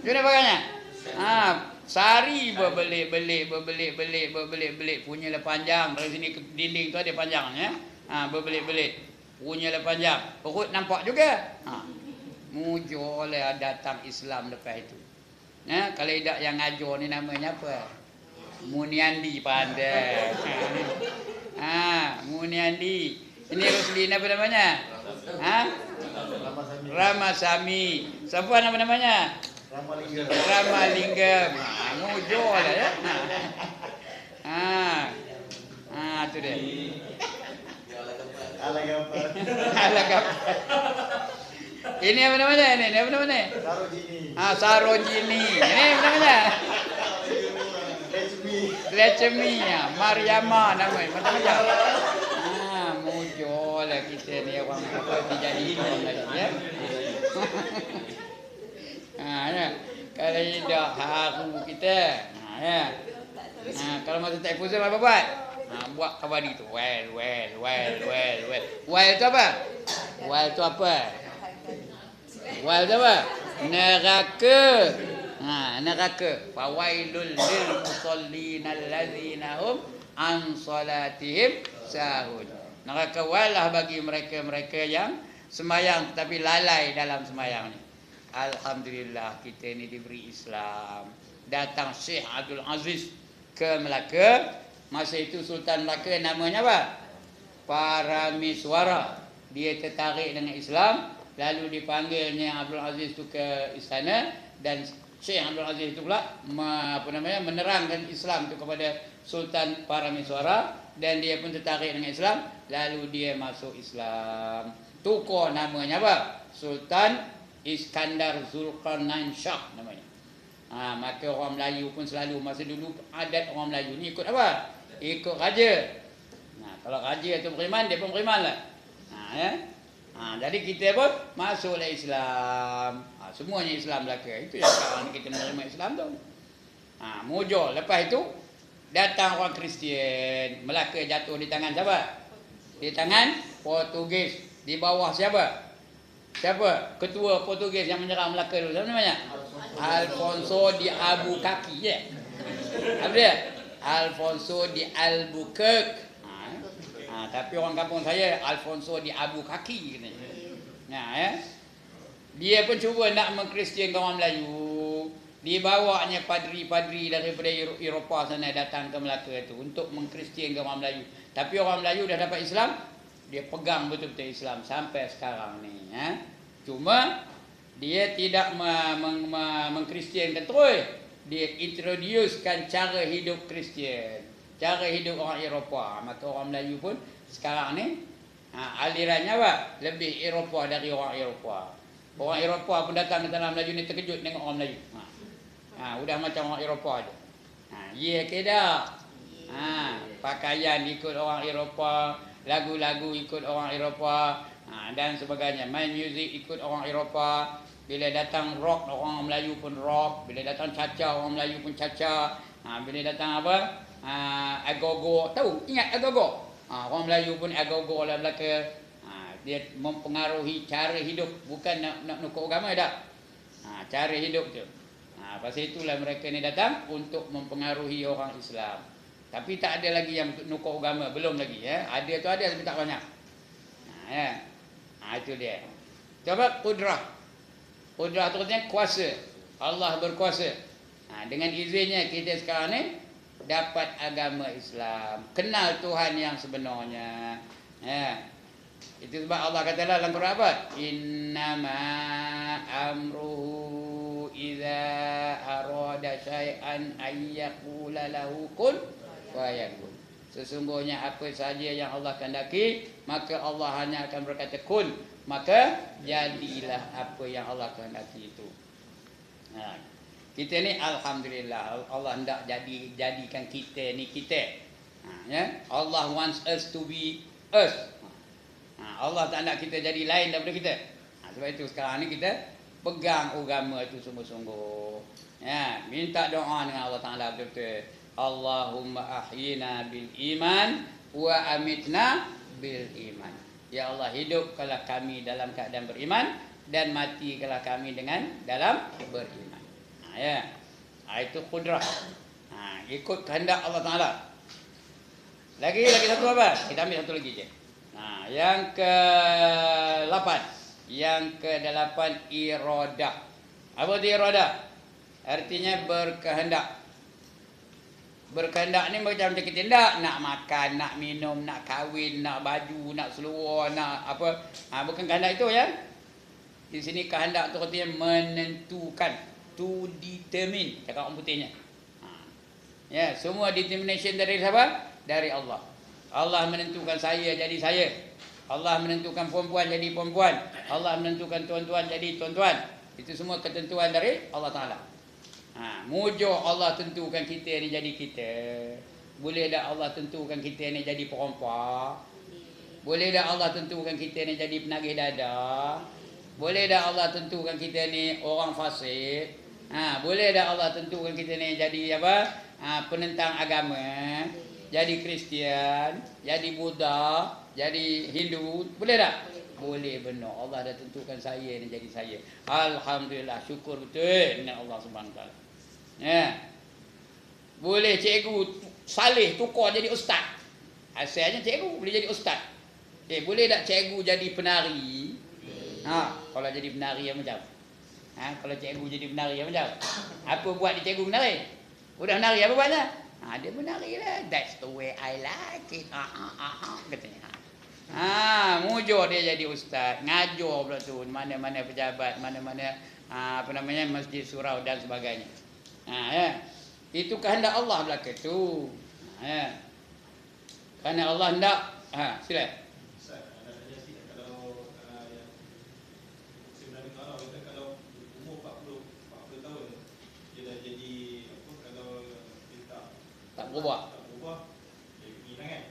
Gimana pakainya? Sari berbelik, punyalah panjang. Dari sini ke dinding tu ada panjangnya. Berbelik, punyalah panjang. Perut nampak juga. Mujur lah datang Islam lepas itu. Kalau tidak yang ngajar ni namanya apa? Muniandi pandai. Muniandi. Ini Rusli apa namanya? Ramasami. Siapa namanya? Ramalingam. Mujur lah ya. Tu dia. Alagap. Ini apa namanya? Ini apa namanya? Sarojini. Ini apa namanya? Lecemi. Mariama namanya. Macam-macam. Mujur lah kita ni orang apa dijadikan lagi ya. Kalau tidak haru kita. Kalau masa tak pusing apa buat? Buat kawadi tu. Well. Well tu apa? Well tu apa? Well tu apa? Neraka. Neraka. Fawailul lil musallin allazina hum an salatihim sahun. Neraka walah bagi mereka-mereka yang semayang tetapi lalai dalam semayang ni. Alhamdulillah kita ni diberi Islam. Datang Syekh Abdul Aziz ke Melaka. Masa itu Sultan Melaka namanya apa? Paramiswara. Dia tertarik dengan Islam, lalu dipanggilnya Abdul Aziz tu ke istana, dan Syekh Abdul Aziz itu pula menerangkan Islam tu kepada Sultan Paramiswara, dan dia pun tertarik dengan Islam, lalu dia masuk Islam. Tukar namanya apa? Sultan Iskandar Zulkarnain Shah namanya. Maka orang Melayu pun selalu masa dulu adat orang Melayu ni ikut apa? Ikut raja. Kalau raja tu beriman, dia pun beriman lah. Jadi kita pun masuklah Islam. Semuanya Islam Melaka. Itu yang sekarang kita menerima Islam tu. Mujur. Lepas itu datang orang Kristian. Melaka jatuh di tangan siapa? Di tangan Portugis. Di bawah siapa? Siapa? Ketua Portugis yang menyerang Melaka dulu. Siapa namanya? Alfonso de Albuquerque. Apa dia? Alfonso de Albuquerque. Tapi orang kampung saya Alfonso de Albuquerque katanya. Dia pun cuba nak mengkristiankan orang Melayu. Dibawanya padri-padri daripada Eropah sana datang ke Melaka itu untuk mengkristiankan orang Melayu. Tapi orang Melayu dah dapat Islam, dia pegang betul-betul Islam sampai sekarang ni. Cuma dia tidak mengkristiankan terus. Dia introducekan cara hidup Kristian, cara hidup orang Eropah. Maka orang Melayu pun sekarang ni alirannya apa? Lebih Eropah dari orang Eropah. Orang Eropah pun datang ke tanah Melayu ni terkejut tengok orang Melayu. Udah macam orang Eropah je. Ya ke tak? Pakaian ikut orang Eropah, lagu-lagu ikut orang Eropah, dan sebagainya. Main muzik ikut orang Eropah. Bila datang rock, orang Melayu pun rock. Bila datang caca, orang Melayu pun caca. Bila datang apa? Agogo. Tahu? Ingat agogo? Orang Melayu pun agogo lah Melaka. Dia mempengaruhi cara hidup. Bukan nak nukuk agama dah. Cara hidup tu. Pasal itulah mereka ni datang untuk mempengaruhi orang Islam. Tapi tak ada lagi yang nukuk agama. Belum lagi. Ada tu ada tapi tak banyak. Itu dia. Coba kudrah. Kudrah tu artinya kuasa. Allah berkuasa. Dengan izinnya kita sekarang ni dapat agama Islam, kenal Tuhan yang sebenarnya. Itu sebab Allah kata dalam Quran apa? Innama amruhu idza arada syai'an ayyaqula lahu kun fayakun. Sesungguhnya apa saja yang Allah kehendaki, maka Allah hanya akan berkata kun, maka jadilah apa yang Allah kehendaki itu. Kita ni alhamdulillah Allah hendak jadikan kita ni kita. Allah wants us to be us. Allah tak nak kita jadi lain daripada kita. Sebab itu sekarang ni kita pegang agama itu sungguh-sungguh. Minta doa dengan Allah Taala betul-betul. Allahumma ahyina bil iman wa amitna bil iman. Ya Allah, hidupkanlah kami dalam keadaan beriman dan matikanlah kami dengan dalam beriman. Itu kudrah. Ikut kehendak Allah Taala. Lagi satu apa? Kita ambil satu lagi je. Yang ke-8. Yang ke-8 iradah. Apa itu iradah? Artinya berkehendak. Berkehendak ni macam kita nak makan, nak minum, nak kahwin, nak baju, nak seluar, nak apa. Bukan kehendak itu ya. Di sini kehendak tu artinya menentukan. To determine. Cakap orang putihnya. Semua determination dari siapa? Dari Allah. Allah menentukan saya jadi saya. Allah menentukan perempuan jadi perempuan. Allah menentukan tuan-tuan jadi tuan-tuan. Itu semua ketentuan dari Allah Ta'ala. Mujur Allah tentukan kita ni jadi kita. Boleh tak Allah tentukan kita ni jadi perempuan? Boleh tak Allah tentukan kita ni jadi penagih dada? Boleh tak Allah tentukan kita ni orang fasik? Boleh tak Allah tentukan kita ni jadi apa? Penentang agama, jadi Kristian, jadi Buddha, jadi Hindu, boleh tak? Boleh benar. Allah dah tentukan saya ni jadi saya. Alhamdulillah, syukur betul dengan Allah Subhanahu Taala. Ya. Boleh cikgu salih tukar jadi ustaz. Asalnya cikgu boleh jadi ustaz. Boleh tak cikgu jadi penari? Kalau jadi penari yang macam. Kalau cikgu jadi penari yang macam. Apa buat dia cikgu penari? Udah menari apa buatnya? Dia menari lah. That's the way I like it. Katanya. Mujur dia jadi ustaz, ngajar pula tu mana-mana pejabat, mana-mana masjid surau dan sebagainya. Ya. Itu kehendak Allah belaka tu. Ya. Kerana Allah hendak. Sila. Ustaz, ada tanya sikit kalau yang sebenarnya kalau umur 40 tahun dia dah jadi apa kalau dia tak berubah. dia hilang kan.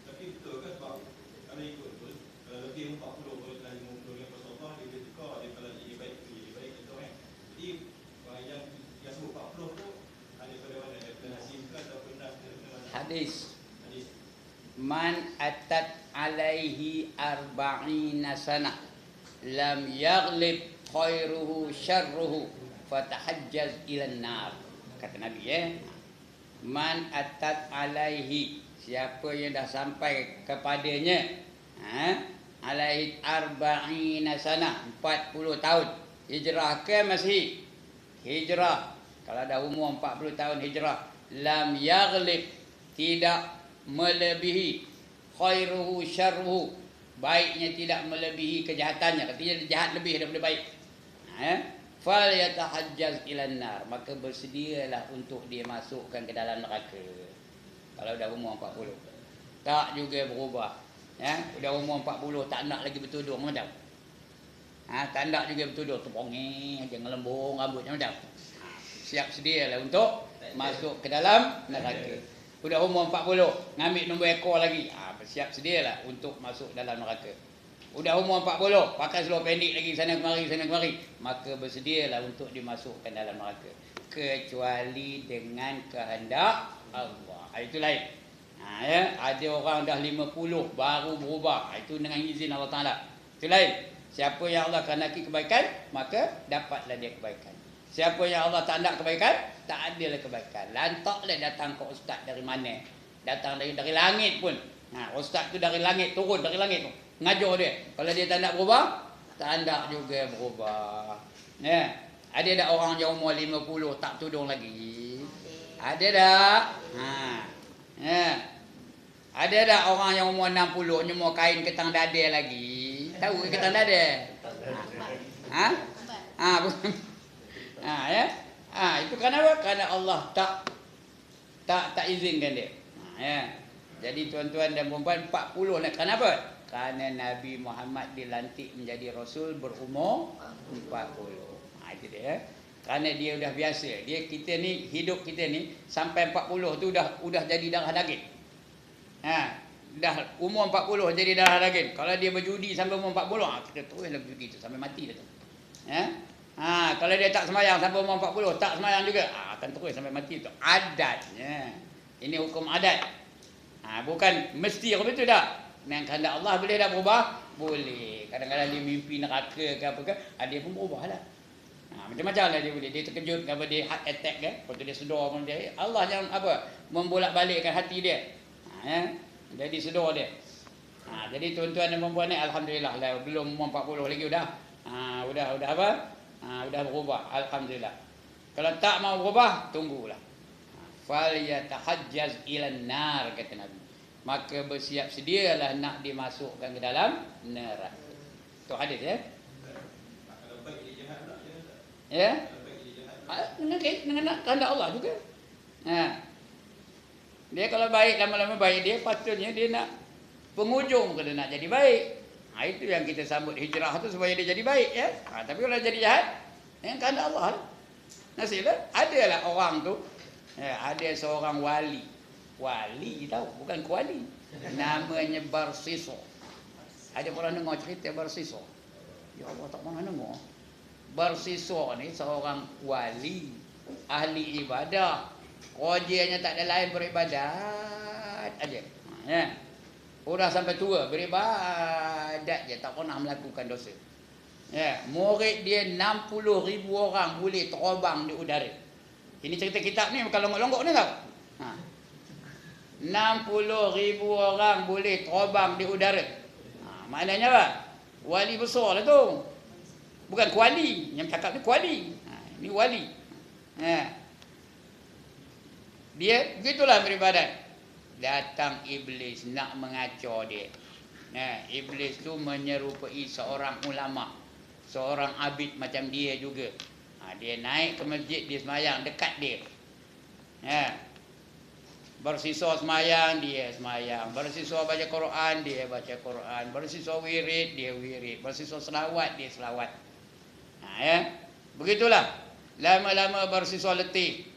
Tapi betul ke sebab kalau ikut tu kalau lebih 40 kalau dah 50 dengan Rasulullah dia boleh tukar dia kalau jadi baik contoh kan. Jadi yang sebut 40 tu ada pada mana? Daripada Hasim ke ataupun Nas daripada mana? Hadis. Man atat alaihi arba'ina sana lam yaghlib khairuhu syarruhu fatahajjaz ilan nar. Kata Nabi Man atat alaihi, siapa yang dah sampai kepadanya alaihi arba'ina sana, 40 tahun hijrah ke masih hijrah. Kalau dah umur 40 tahun hijrah, lam yaghlib, tidak melebihi khairuhu syarruhu, baiknya tidak melebihi kejahatannya, artinya jahat lebih daripada baik. Fal yatahajjaz ilan nar, maka bersedialah untuk dia masukkan ke dalam neraka. Kalau dah umur 40 tak juga berubah, udah umur 40 tak nak lagi bertudung macam tak nak juga bertudung, terbongeh aja ngelembung rambutnya macam siap sedialah untuk masuk ke dalam neraka. Udah umur 40, ngambil nombor ekor lagi. Bersiap sedialah untuk masuk dalam neraka. Udah umur 40, pakai seluar pendek lagi sana kemari, maka bersedialah untuk dimasukkan dalam neraka. Kecuali dengan kehendak Allah. Itu lain. Ada orang dah 50 baru berubah. Itu dengan izin Allah Ta'ala. Itu lain. Siapa yang Allah kehendaki kebaikan, maka dapatlah dia kebaikan. Siapa yang Allah tak nak kebaikan, tak adalah kebaikan. Lantaklah datang ke ustaz dari mana? Datang dari langit pun. Ustaz tu dari langit, turun dari langit tu. Ngajar dia. Kalau dia tak nak berubah, tak nak juga berubah. Ada tak orang yang umur 50 tak tudung lagi? Ada tak? Ada tak orang yang umur 60 nyemur kain ketang dada lagi? Tahu ke ketang dada? Itu kenapa? Kerana Allah tak izinkan dia. Jadi tuan-tuan dan puan-puan 40 nak kenapa? Kerana Nabi Muhammad dilantik menjadi Rasul berumur 40. Itu dia. Kerana dia dah biasa. Kita ni hidup kita ni sampai 40 tu dah jadi darah daging. Dah umur 40 jadi darah daging. Kalau dia berjudi sampai umur 40, kita teruslah berjudi tu sampai mati dah tu. Kalau dia tak semayang sampai umur 40, tak semayang juga, akan terus sampai mati tu. Adatnya. Ini hukum adat. Bukan mesti apa betul tak? Dengan kehendak Allah boleh tak berubah? Boleh. Kadang-kadang dia mimpi neraka ke apa ke, dia pun berubah lah. Macam-macam lah dia boleh. Dia terkejut ke apa, dia heart attack ke, lepas tu dia sedar pun dia. Allah yang membolak-balikkan hati dia. Jadi sedar dia. Jadi tuan-tuan dan puan-puan ni alhamdulillah lah, belum umur 40 lagi udah apa? Udah berubah, alhamdulillah. Kalau tak mau berubah, tunggulah. Fal yatahajjaz ilan nar, kata Nabi. Maka bersiap sedialah nak dimasukkan ke dalam neraka. Itu hadis Kalau baik dia jahat tak? Kalau baik dia jahat. Dengan kehendak Allah juga. Dia kalau baik, lama-lama baik, dia patutnya dia nak penghujung kena nak jadi baik. Itu yang kita sambut hijrah tu supaya dia jadi baik ya. Tapi kalau jadi jahat, kehendak Allah lah. Nasiblah. Adalah orang tu, ada seorang wali. Wali tahu, bukan kuali. Namanya Barsiso. Ada orang dengar cerita Barsiso? Ya Allah, tak pernah dengar. Barsiso ni seorang wali, ahli ibadah. Kerjanya tak ada lain beribadat aja. Orang sampai tua beribadat je, tak pernah melakukan dosa. Ya, murid dia 60,000 orang boleh terbang di udara. Ini cerita kitab ni bukan longgok-longgok ni tau. 60,000 orang boleh terbang di udara. Maknanya apa? Wali besar lah tu. Bukan kuali. Yang cakap ni kuali. Ini wali. Dia begitulah beribadat. Datang iblis nak mengacau dia. Iblis tu menyerupai seorang ulama, seorang abid macam dia juga. Dia naik ke masjid, dia semayang dekat dia. Bersisa semayang, dia semayang. Bersisa baca Quran, dia baca Quran. Bersisa wirid, dia wirid. Bersisa selawat, dia selawat. Begitulah. Lama-lama bersisa letih.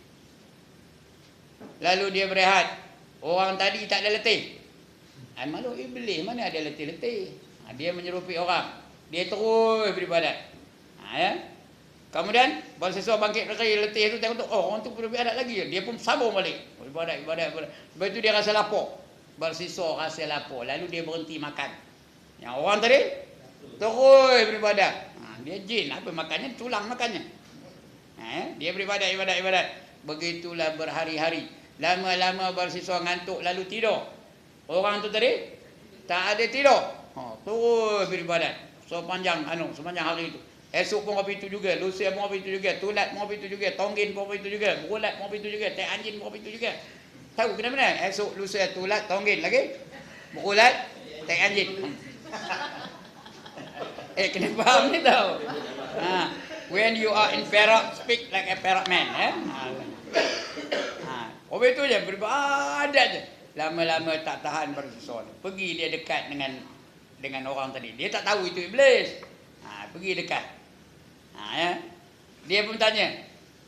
Lalu dia berehat. Orang tadi tak ada letih. Malu iblis mana ada letih-letih. Dia menyerupai orang. Dia terus beribadat. Kemudian bersisa bangkit dari letih tu, tengok tu, orang tu beribadat lagi. Dia pun sambung balik. Ibadat. Lepas tu dia rasa lapar. Bersisa rasa lapar. Lalu dia berhenti makan. Yang orang tadi terus beribadat. Dia jin. Apa makannya? Tulang makannya. Dia beribadat. Begitulah berhari-hari. Lama-lama bersisa ngantuk lalu tidur. Orang tu tadi tak ada tidur. Terus beribadat. Sepanjang hari itu. Esok pun apa itu juga, lusa pun apa itu juga, tulat pun apa itu juga, tonggin pun apa itu juga, berulat pun apa itu juga, tai anjing pun apa itu juga. Tahu kenapa? Esok, lusa, tulat, tonggin lagi, berulat, tai anjing. Kena faham ni tau. When you are in perak, speak like a perak man. Orang itu je beribadat je. Lama-lama tak tahan bersisa. Pergi dia dekat dengan orang tadi. Dia tak tahu itu iblis. Pergi dekat. Dia pun tanya,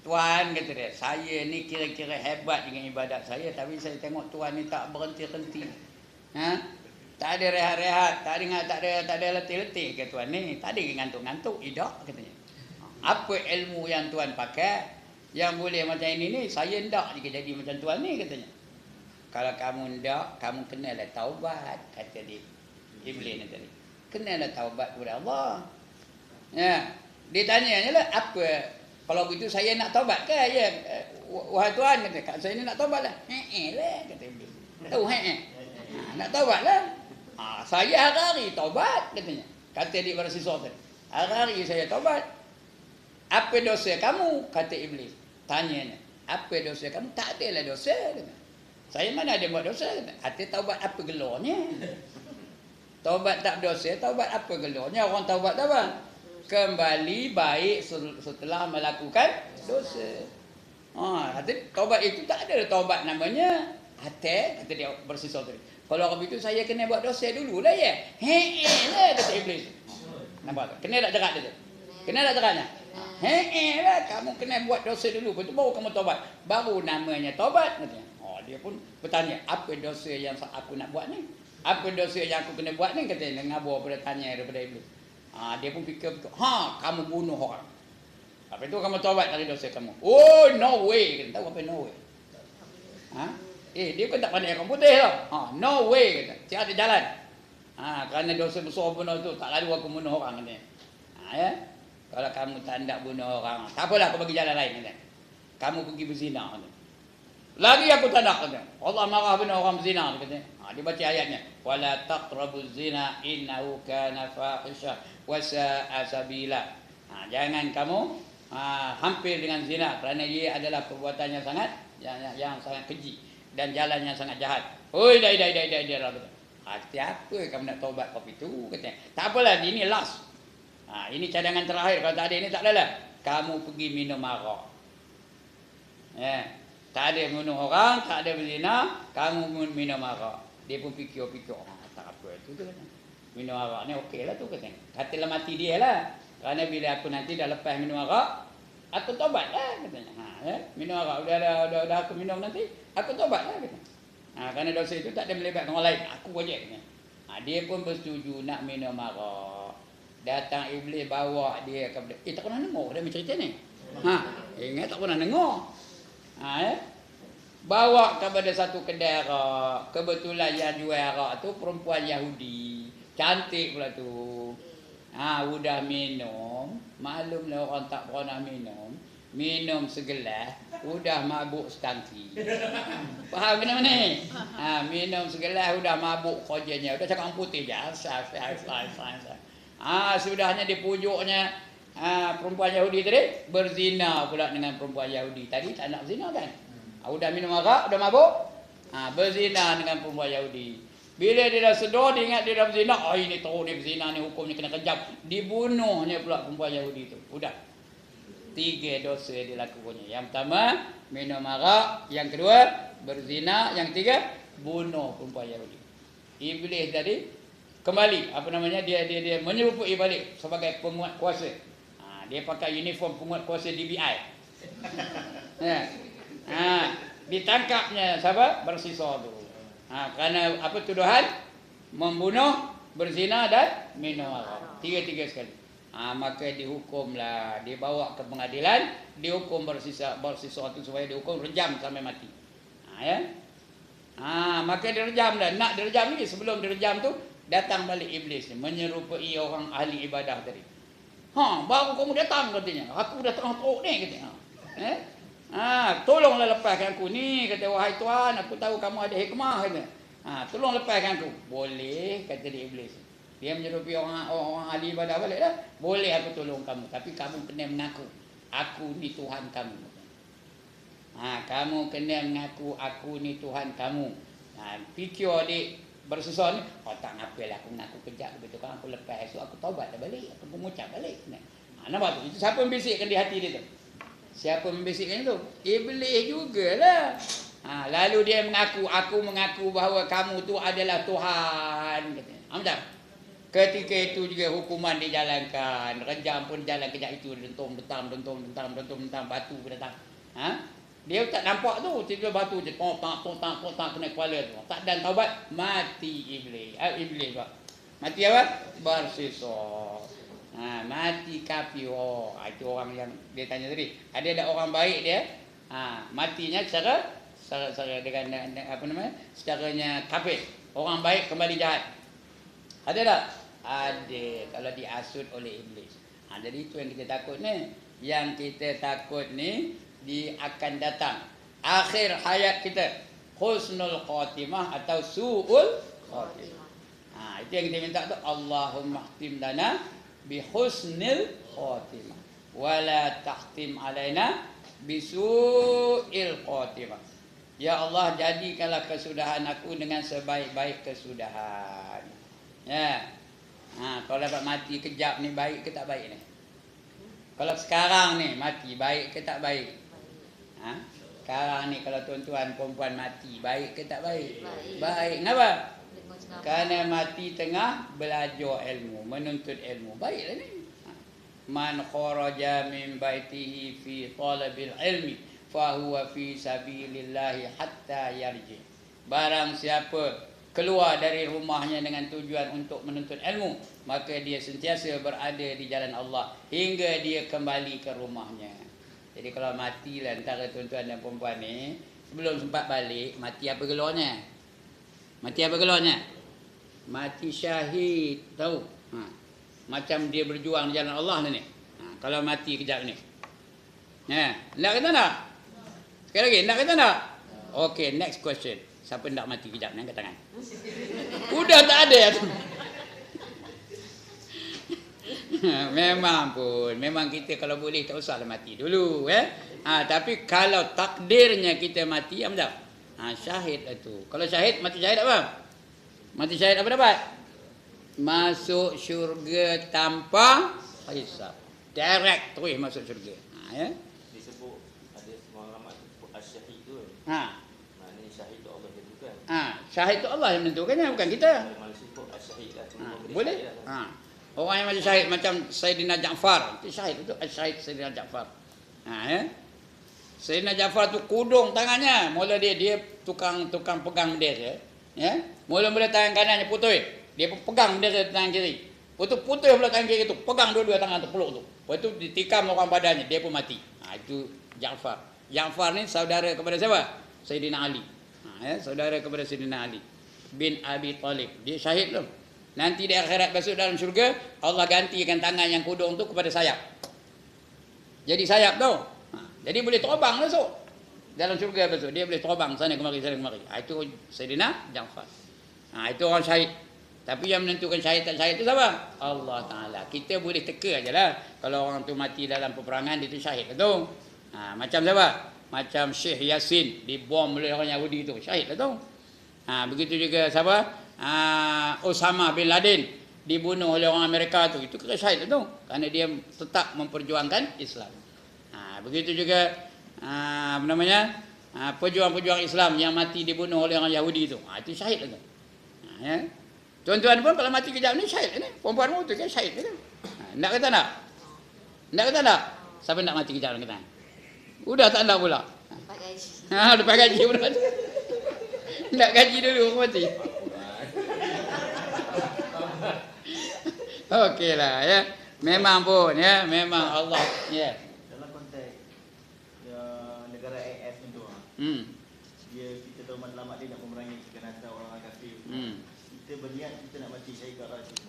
Tuan, kata dia, saya ni kira-kira hebat dengan ibadat saya, tapi saya tengok Tuan ni tak berhenti-henti. Tak ada rehat-rehat, tak ada letih-letih ke Tuan ni. Tak ada ngantuk-ngantuk, tidak katanya. Apa ilmu yang Tuan pakai yang boleh macam ini ni? Saya ndak juga jadi macam Tuan ni katanya. Kalau kamu ndak, kamu kenalah taubat, kata dia. Iblis ni tadi. Kenalah taubat kepada Allah. Dia tanya je lah, apa kalau begitu saya nak taubat ke? Ya, wahai Tuan, kata, saya ni nak taubat lah. Lah, kata Iblis. Tahu nak taubat lah. Saya hari-hari taubat, katanya. Kata dia pada siswa tadi. Hari-hari saya taubat. Apa dosa kamu? Kata Iblis. Tanyanya, apa dosa kamu? Tak adalah dosa. Kata. Saya mana ada buat dosa? Kata. Hati taubat apa gelarnya? Taubat tak dosa, taubat apa gelarnya? Orang taubat apa? Kembali baik setelah melakukan dosa. Hati taubat itu tak ada taubat namanya. Hati, kata dia bersisa tadi. Kalau begitu saya kena buat dosa dulu lah ya. Lah, kata Iblis. Nampak tak? Kena tak jerat dia? Kena tak jeratnya? Lah, kamu kena buat dosa dulu, lepas tu baru kamu taubat. Baru namanya taubat, katanya. Dia pun bertanya, apa dosa yang aku nak buat ni? Apa dosa yang aku kena buat ni? Katanya, ngabur pada tanya daripada Iblis. Dia pun fikir, kamu bunuh orang. Lepas itu kamu taubat dari dosa kamu. Oh, no way. Kata, tahu apa no way? Dia kan tak pandai komputer tau. No way, kata. Tiada jalan. Kerana dosa besar bunuh tu, tak lalu aku bunuh orang, katanya. Kalau kamu tak nak bunuh orang, tak apalah, aku bagi jalan lain, katanya. Kamu pergi berzina, katanya. Lagi aku tak nak, katanya. Allah marah benar orang berzina, katanya. Dia baca ayatnya. Wala taqrabuz zina innahu kana fahisyah wa sa'a sabila. Jangan kamu hampir dengan zina kerana ia adalah perbuatan yang sangat keji dan jalan yang sangat jahat. Oi, dah. Hati apa kamu nak taubat kau itu, katanya. Tak apalah, ini last. Ini cadangan terakhir. Kalau tak ada ini tak adalah. Kamu pergi minum arak. Tak ada bunuh orang, tak ada berzina, kamu minum arak. Dia pun fikir, tak apa itu tu katanya. Minum arak ni okeylah tu katanya. Katalah mati dia lah. Kerana bila aku nanti dah lepas minum arak, aku taubat lah katanya. Minum arak, udah aku minum nanti, aku taubat lah katanya. Kerana dosa itu tak ada melibatkan orang lain, aku wajib katanya. Dia pun bersetuju nak minum arak. Datang Iblis bawa dia kepada, tak pernah dengar dia cerita ni. Ingat tak pernah dengar. bawa kepada satu kedai arak. Kebetulan yang jual arak tu perempuan Yahudi. Cantik pula tu. Udah minum. Maklumlah orang tak pernah minum. Minum segelas, udah mabuk setangki. Faham benda mana ni? Minum segelas, udah mabuk kojanya. Udah cakap putih je. Sudahnya dipujuknya perempuan Yahudi tadi berzina pula dengan perempuan Yahudi. Tadi tak nak zina kan? Udah minum arak, udah mabuk. Berzina dengan perempuan Yahudi. Bila dia dah sedar, dia ingat dia dah berzina. Ini teruk dia berzina ni, hukumnya kena kejam. Dibunuhnya pula perempuan Yahudi tu. Udah. 3 dosa dia lakukannya. Yang pertama, minum arak. Yang kedua, berzina. Yang ketiga, bunuh perempuan Yahudi. Iblis tadi kembali, dia menyerupai balik sebagai penguat kuasa. Dia pakai uniform penguat kuasa DBI. Ditangkapnya siapa? Bersisa tu. Kerana tuduhan? Membunuh, berzina dan minum arak. 3 sekali. Maka dihukumlah, dibawa ke pengadilan, dihukum bersisa tu supaya dihukum rejam sampai mati. Maka direjam dah. Nak direjam ni, sebelum direjam tu datang balik iblis ni, menyerupai orang ahli ibadah tadi. Baru kamu datang katanya. Aku dah tengah teruk ni katanya. Tolonglah lepaskan aku ni, kata wahai Tuhan, aku tahu kamu ada hikmah kata. Tolong lepaskan aku. Boleh, kata dia iblis. Dia menyerupai orang ahli ibadah balik dah. Boleh aku tolong kamu, tapi kamu kena mengaku aku ni Tuhan kamu. Kamu kena mengaku aku ni Tuhan kamu. Fikir adik bersusah ni, tak ngapalah aku mengaku kejap begitu kan, aku lepas esok aku taubat dah balik, aku mengucap balik. Nampak tu? Itu siapa membisikkan di hati dia tu? Siapa membisikkan itu? Iblis jugalah. Lalu dia mengaku, aku mengaku bahawa kamu tu adalah Tuhan katanya. Macam ketika itu juga hukuman dijalankan. Rejam pun jalan kejap itu. Dentum, batu datang. Dia tak nampak tu. Tiba batu je. Potak kena kepala tu. Tak dan taubat. Mati iblis. Iblis pak. Mati apa? Bersisa. Mati kafir. Itu orang yang dia tanya tadi. Ada tak orang baik dia? Matinya secara dengan secaranya kafir. Orang baik kembali jahat. Ada tak? Ada, kalau diasut oleh iblis. Jadi itu yang kita takut ni. Yang kita takut ni dia akan datang akhir hayat kita husnul khatimah atau su'ul khatimah. Itu yang kita minta tu, Allahumma khtim lana bi husnil khatimah wala tahtim alaina bi su'il khatimah. Ya Allah, jadikanlah kesudahan aku dengan sebaik-baik kesudahan. Kalau dapat mati kejap ni, baik ke tak baik ni? Kalau sekarang ni mati, baik ke tak baik? Sekarang ni kalau tuan-tuan perempuan mati, baik ke tak baik? Baik. Kenapa? Kerana mati tengah belajar ilmu, menuntut ilmu. Baiklah ni. Man kharaja min baitihi fi talabil ilmi fahuwa fi sabilillahi hatta yarji. Barang siapa keluar dari rumahnya dengan tujuan untuk menuntut ilmu, maka dia sentiasa berada di jalan Allah hingga dia kembali ke rumahnya. Jadi kalau matilah antara tuan-tuan dan perempuan ni, sebelum sempat balik, mati apa gelarnya? Mati apa gelarnya? Mati syahid. Tahu? Macam dia berjuang di jalan Allah ni. Kalau mati kejap ni. Nak kata tak? Sekali lagi, nak kata tak? Okay, next question. Siapa nak mati kejap ni, angkat tangan. Udah tak ada tu. Memang kita kalau boleh tak usahlah mati dulu. Tapi kalau takdirnya kita mati, apa? Syahid lah tu. Kalau syahid, mati syahid apa? Mati syahid apa dapat? Masuk syurga tanpa hisab. Direct terus masuk syurga. Disebut ada semua ulama sebut as-syahid tu. Maknanya syahid tu Allah tentukan. Syahid tu Allah yang menentukannya, bukan kita. Manusia sebut as-syahid lah. Boleh? Orang yang mati syahid macam Sayyidina Ja'far. Itu syahid itu as-syahid Sayyidina Ja'far. Sayyidina Ja'far tu kudung tangannya. Mula dia tukang pegang bendera. Mula tangan kanannya putus. Dia pegang bendera tangan kiri. Putus pula tangan kiri tu. Pegang dua-dua tangan tu, peluk tu. Lepas tu ditikam orang badannya, dia pun mati. Itu Ja'far. Ja'far ni saudara kepada siapa? Sayyidina Ali. Saudara kepada Sayyidina Ali bin Abi Talib. Dia syahid tu. Nanti di akhirat besok dalam syurga, Allah gantikan tangan yang kudung tu kepada sayap. Jadi sayap tu. Jadi boleh terbang besok. Dalam syurga besok dia boleh terbang sana kemari. Itu Sayyidina Ja'far. Itu orang syahid. Tapi yang menentukan syahid tak syahid tu siapa? Allah Ta'ala. Kita boleh teka ajalah. Kalau orang tu mati dalam peperangan, dia tu syahid lah tu. Macam siapa? Macam Syekh Yasin dibom oleh orang Yahudi tu. Syahid lah tu. Begitu juga siapa? Osama bin Laden dibunuh oleh orang Amerika tu. Itu kena syahid lah tu. Kerana dia tetap memperjuangkan Islam. Begitu juga pejuang-pejuang Islam yang mati dibunuh oleh orang Yahudi tu. Itu syahid lah tu. Ya. Tuan-tuan pun kalau mati kejap ni syahid ni. Perempuan tu kan syahid ni. Nak kata tak? Nak kata tak? Siapa nak mati kejap ni kata? Udah tak nak pula. Lepas gaji pun mati. Nak gaji dulu mati. Okeylah ya. Memang pun ya, memang Allah ya. Dalam konteks negara AS tu. Dia kita tahu matlamat dia nak memerangi keganasan orang kafir. Kita berniat kita nak mati syahid ke arah situ.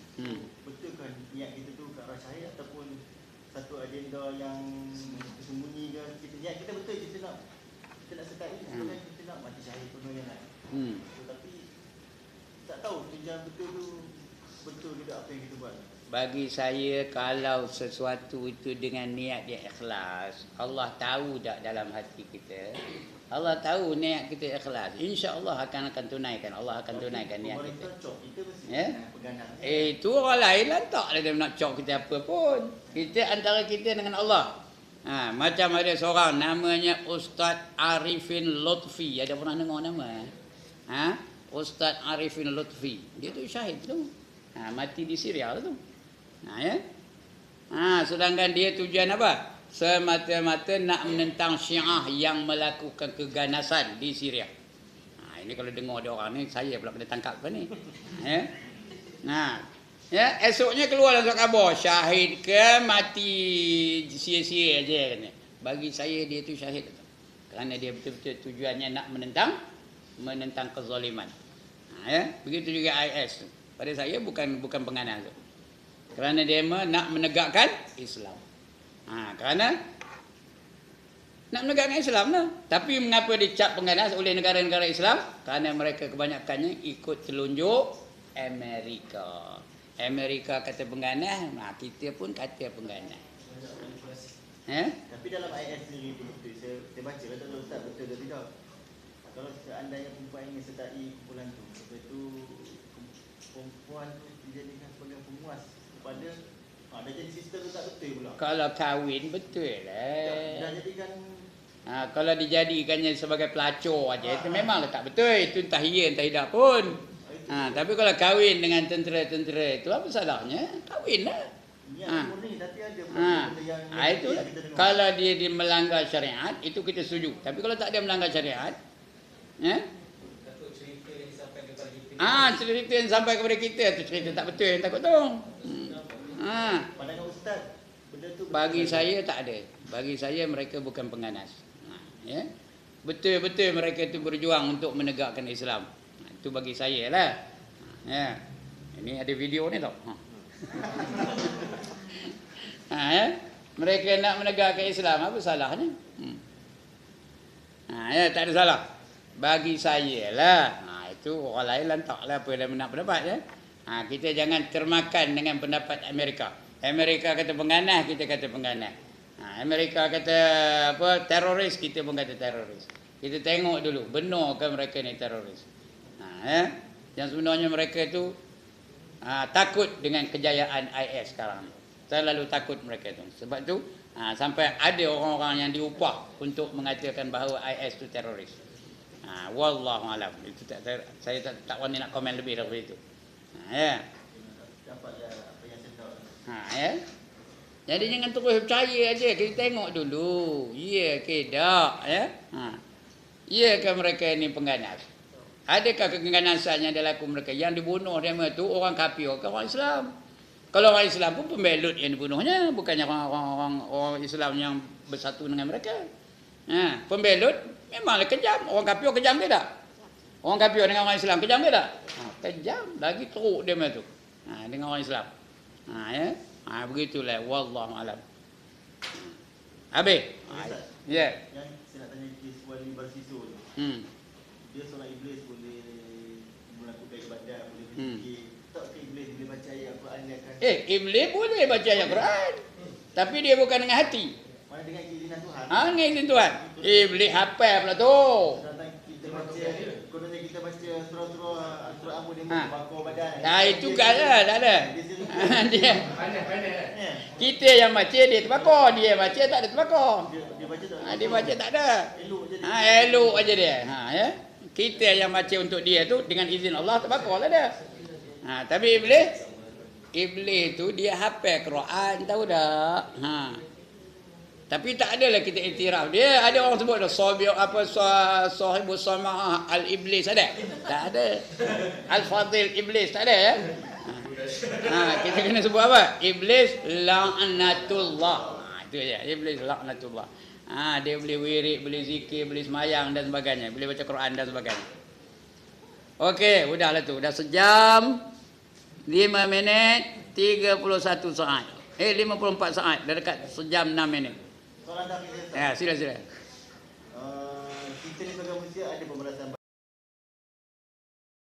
Betul kan niat kita tu ke arah syahid ataupun satu agenda yang tersembunyi ke? Kita niat kita betul kita nak sertai kan kita nak mati syahid penuh yang lain. Tapi tak tahu tunjang betul tu betul ke tak apa yang kita buat. Bagi saya kalau sesuatu itu dengan niat yang ikhlas, Allah tahu tak dalam hati kita. Allah tahu niat kita ikhlas. Insya-Allah akan tunaikan. Allah akan tunaikan niat kita. Ya? Itu orang lain lah tak dia nak cok kita apa pun. Kita antara kita dengan Allah. Macam ada seorang namanya Ustaz Arifin Lutfi. Ada pernah dengar nama? Ustaz Arifin Lutfi. Dia tu syahid tu. Mati di Syria tu. Ya. Sedangkan dia tujuan apa? Semata-mata nak menentang Syiah yang melakukan keganasan di Syria. Ini kalau dengar dia orang ni, saya pula kena tangkap apa ni. Ya, esoknya keluar dalam khabar syahid ke mati sia-sia aja katanya. Bagi saya dia tu syahid tu. Kerana dia betul-betul tujuannya nak menentang kezaliman. Ya, begitu juga IS tu. Pada saya bukan pengganas tu. Kerana dia nak menegakkan Islam. Kerana nak menegakkan Islam lah. Tapi mengapa dicap pengganas oleh negara-negara Islam? Kerana mereka kebanyakannya ikut telunjuk Amerika. Amerika kata pengganas, kita pun kata pengganas. Tapi dalam IS sendiri tu betul. Saya baca kata Ustaz betul ke tidak. Kalau seandainya perempuan ingin sertai kumpulan tu, lepas tu perempuan tu dijadikan sebagai pemuas kepada dah jadi sistem tu tak betul pula. Kalau kahwin betul lah. Dah jadikan kalau dijadikannya sebagai pelacur aja itu memanglah tak betul. Itu entah ya entah tidak pun. Tapi kalau kahwin dengan tentera-tentera itu apa salahnya? Kahwinlah. Murni tapi ada itu kalau dia melanggar syariat itu kita setuju. Tapi kalau tak ada melanggar syariat, cerita yang sampai kepada kita tu cerita tak betul yang takut tu. Pandangan Ustaz, benda tu bagi saya tak ada. Bagi saya mereka bukan pengganas. Ya. Betul-betul mereka itu berjuang untuk menegakkan Islam. Itu bagi saya lah. Ya. Ini ada video ni tau. Ya. Mereka nak menegakkan Islam, apa salahnya? Ya, tak ada salah. Bagi saya lah. Itu orang lain lantaklah apa dia nak pendapat ya. Kita jangan termakan dengan pendapat Amerika. Amerika kata pengganas, kita kata pengganas. Amerika kata apa teroris, kita pun kata teroris. Kita tengok dulu benar ke mereka ni teroris. Yang sebenarnya mereka itu takut dengan kejayaan IS sekarang. Terlalu takut mereka itu. Sebab tu sampai ada orang-orang yang diupah untuk mengatakan bahawa IS itu teroris. Wallahu alam. Itu saya tak wani nak komen lebih daripada itu. Ya. Dapatlah apa yang saya tahu. Ya. Jadi jangan terus percaya aja, kita tengok dulu. Ya ke tak ya? Ya ke mereka ini pengganas? Adakah keganasan yang dilakukan mereka yang dibunuh mereka tu orang kafir ke orang Islam? Kalau orang Islam pun pembelut yang dibunuhnya, bukannya orang Islam yang bersatu dengan mereka. Pembelut memanglah kejam. Orang kafir kejam ke tak? Orang kafir dengan orang Islam kejam ke tak? Kejam. Lagi teruk dia macam tu. Dengan orang Islam. Ya. Begitulah. Wallahu alam. Habis. Ya. Yang saya nak tanya kes wali bersiso tu. Dia seorang iblis boleh melakukan ibadat, boleh berzikir. Tak ke iblis boleh baca ayat Al-Quran dia akan Iblis boleh baca ayat Quran. Tapi dia bukan dengan hati. mana dengan keizinan Tuhan. Dengan izin Tuhan. Iblis hafal pula tu. Sedangkan kita baca, kononnya kita baca surah-surah Al-Quran boleh bakar badan. Itu kan lah, tak ada. Dia Ya. kita yang baca dia terbakar, dia baca tak ada terbakar. Dia baca tak? Dia baca tak ada. Elok je dia. Elok aja dia. Ya. Kita yang baca untuk dia tu dengan izin Allah terbakar lah dia. Tapi iblis tu dia hafal Quran, tahu tak? Tapi tak adalah kita iktiraf dia. Ada orang sebut dah sahibus sama'ah al-iblis ada? Tak ada. Al-fadil iblis tak ada ya? Kita kena sebut apa? Iblis la'natullah. Itu aja. Iblis la'natullah. Dia boleh wirid, boleh zikir, boleh semayang dan sebagainya, boleh baca Quran dan sebagainya. Okey, udahlah tu. Dah sejam 5 minit 31 saat. 54 saat. Dah dekat sejam 6 minit. Soalan dah kita. Ya, sila. Kita ni sebagai manusia ada pembalasan